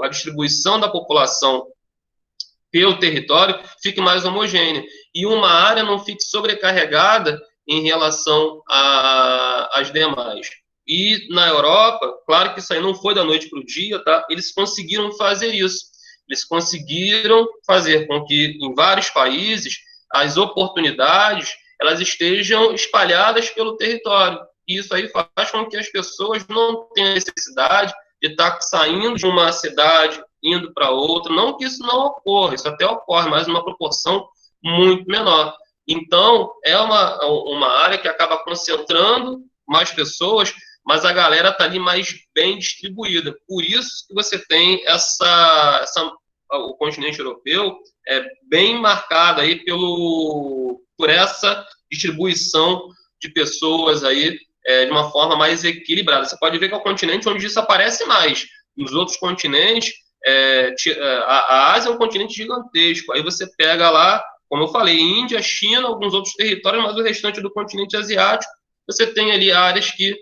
a distribuição da população pelo território fique mais homogênea e uma área não fique sobrecarregada em relação às demais. E na Europa, claro que isso aí não foi da noite para o dia, tá? Eles conseguiram fazer isso. Eles conseguiram fazer com que, em vários países, as oportunidades elas estejam espalhadas pelo território. E isso aí faz com que as pessoas não tenham necessidade de estar saindo de uma cidade, indo para outra. Não que isso não ocorra, isso até ocorre, mas numa proporção muito menor. Então, é uma área que acaba concentrando mais pessoas, mas a galera está ali mais bem distribuída. Por isso que você tem o continente europeu bem marcado aí por essa distribuição de pessoas aí de uma forma mais equilibrada. Você pode ver que é o continente onde isso aparece mais. Nos outros continentes, a Ásia é um continente gigantesco. Aí você pega lá, como eu falei, Índia, China, alguns outros territórios, mas o restante do continente asiático, você tem ali áreas que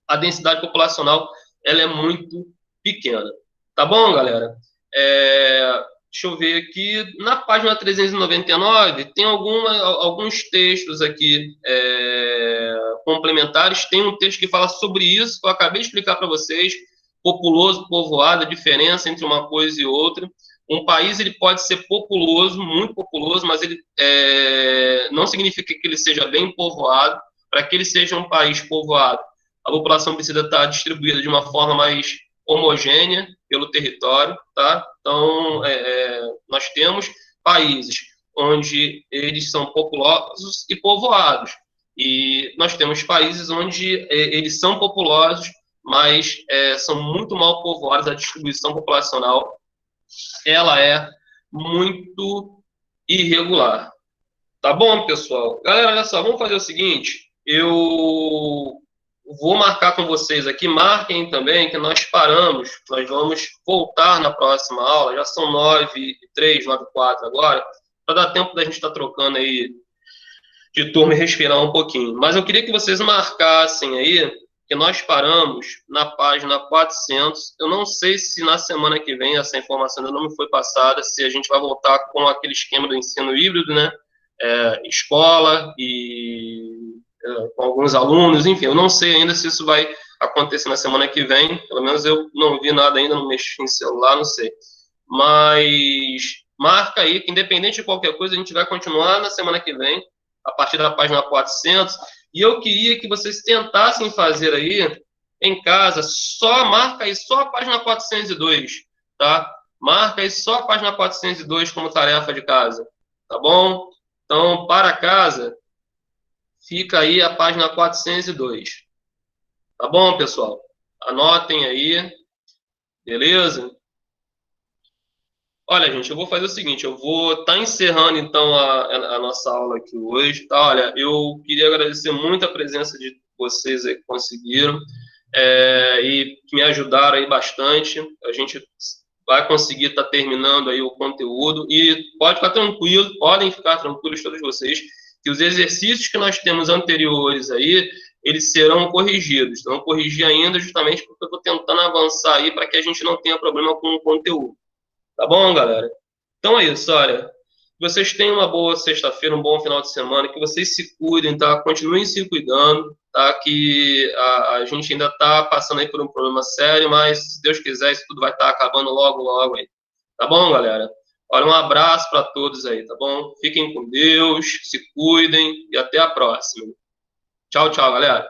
a densidade populacional ela é muito pequena. Tá bom, galera? Deixa eu ver aqui. Na página 399, tem alguns textos aqui complementares. Tem um texto que fala sobre isso, que eu acabei de explicar para vocês. Populoso, povoado, a diferença entre uma coisa e outra. Um país ele pode ser populoso, muito populoso, mas ele não significa que ele seja bem povoado. Para que ele seja um país povoado, a população precisa estar distribuída de uma forma mais homogênea pelo território, tá? Então, nós temos países onde eles são populosos e povoados, e nós temos países onde eles são populosos, mas são muito mal povoados. A distribuição populacional ela é muito irregular. Tá bom, pessoal? Galera, olha só, vamos fazer o seguinte, eu vou marcar com vocês aqui, marquem também que nós paramos, nós vamos voltar na próxima aula, já são 9h03, 9h04 agora, para dar tempo da gente estar trocando aí de turma e respirar um pouquinho. Mas eu queria que vocês marcassem aí que nós paramos na página 400. Eu não sei se na semana que vem essa informação ainda não me foi passada, se a gente vai voltar com aquele esquema do ensino híbrido, né? Escola e com alguns alunos, enfim, eu não sei ainda se isso vai acontecer na semana que vem, pelo menos eu não vi nada ainda, não mexi em celular, não sei. Mas marca aí que, independente de qualquer coisa, a gente vai continuar na semana que vem, a partir da página 400, e eu queria que vocês tentassem fazer aí, em casa, marca aí só a página 402, tá? Marca aí só a página 402 como tarefa de casa, tá bom? Então, para casa, fica aí a página 402. Tá bom, pessoal? Anotem aí. Beleza? Olha, gente, eu vou fazer o seguinte, eu vou estar encerrando, então, a nossa aula aqui hoje, tá? Olha, eu queria agradecer muito a presença de vocês aí que conseguiram e que me ajudaram aí bastante. A gente vai conseguir estar terminando aí o conteúdo e podem ficar tranquilos todos vocês, que os exercícios que nós temos anteriores aí, eles serão corrigidos. Então, corrigir ainda justamente porque eu estou tentando avançar aí para que a gente não tenha problema com o conteúdo. Tá bom, galera? Então é isso, olha. Que vocês tenham uma boa sexta-feira, um bom final de semana, que vocês se cuidem, tá? Continuem se cuidando, tá? Que a gente ainda tá passando aí por um problema sério, mas se Deus quiser, isso tudo vai estar acabando logo, logo aí. Tá bom, galera? Olha, um abraço para todos aí, tá bom? Fiquem com Deus, se cuidem e até a próxima. Tchau, tchau, galera.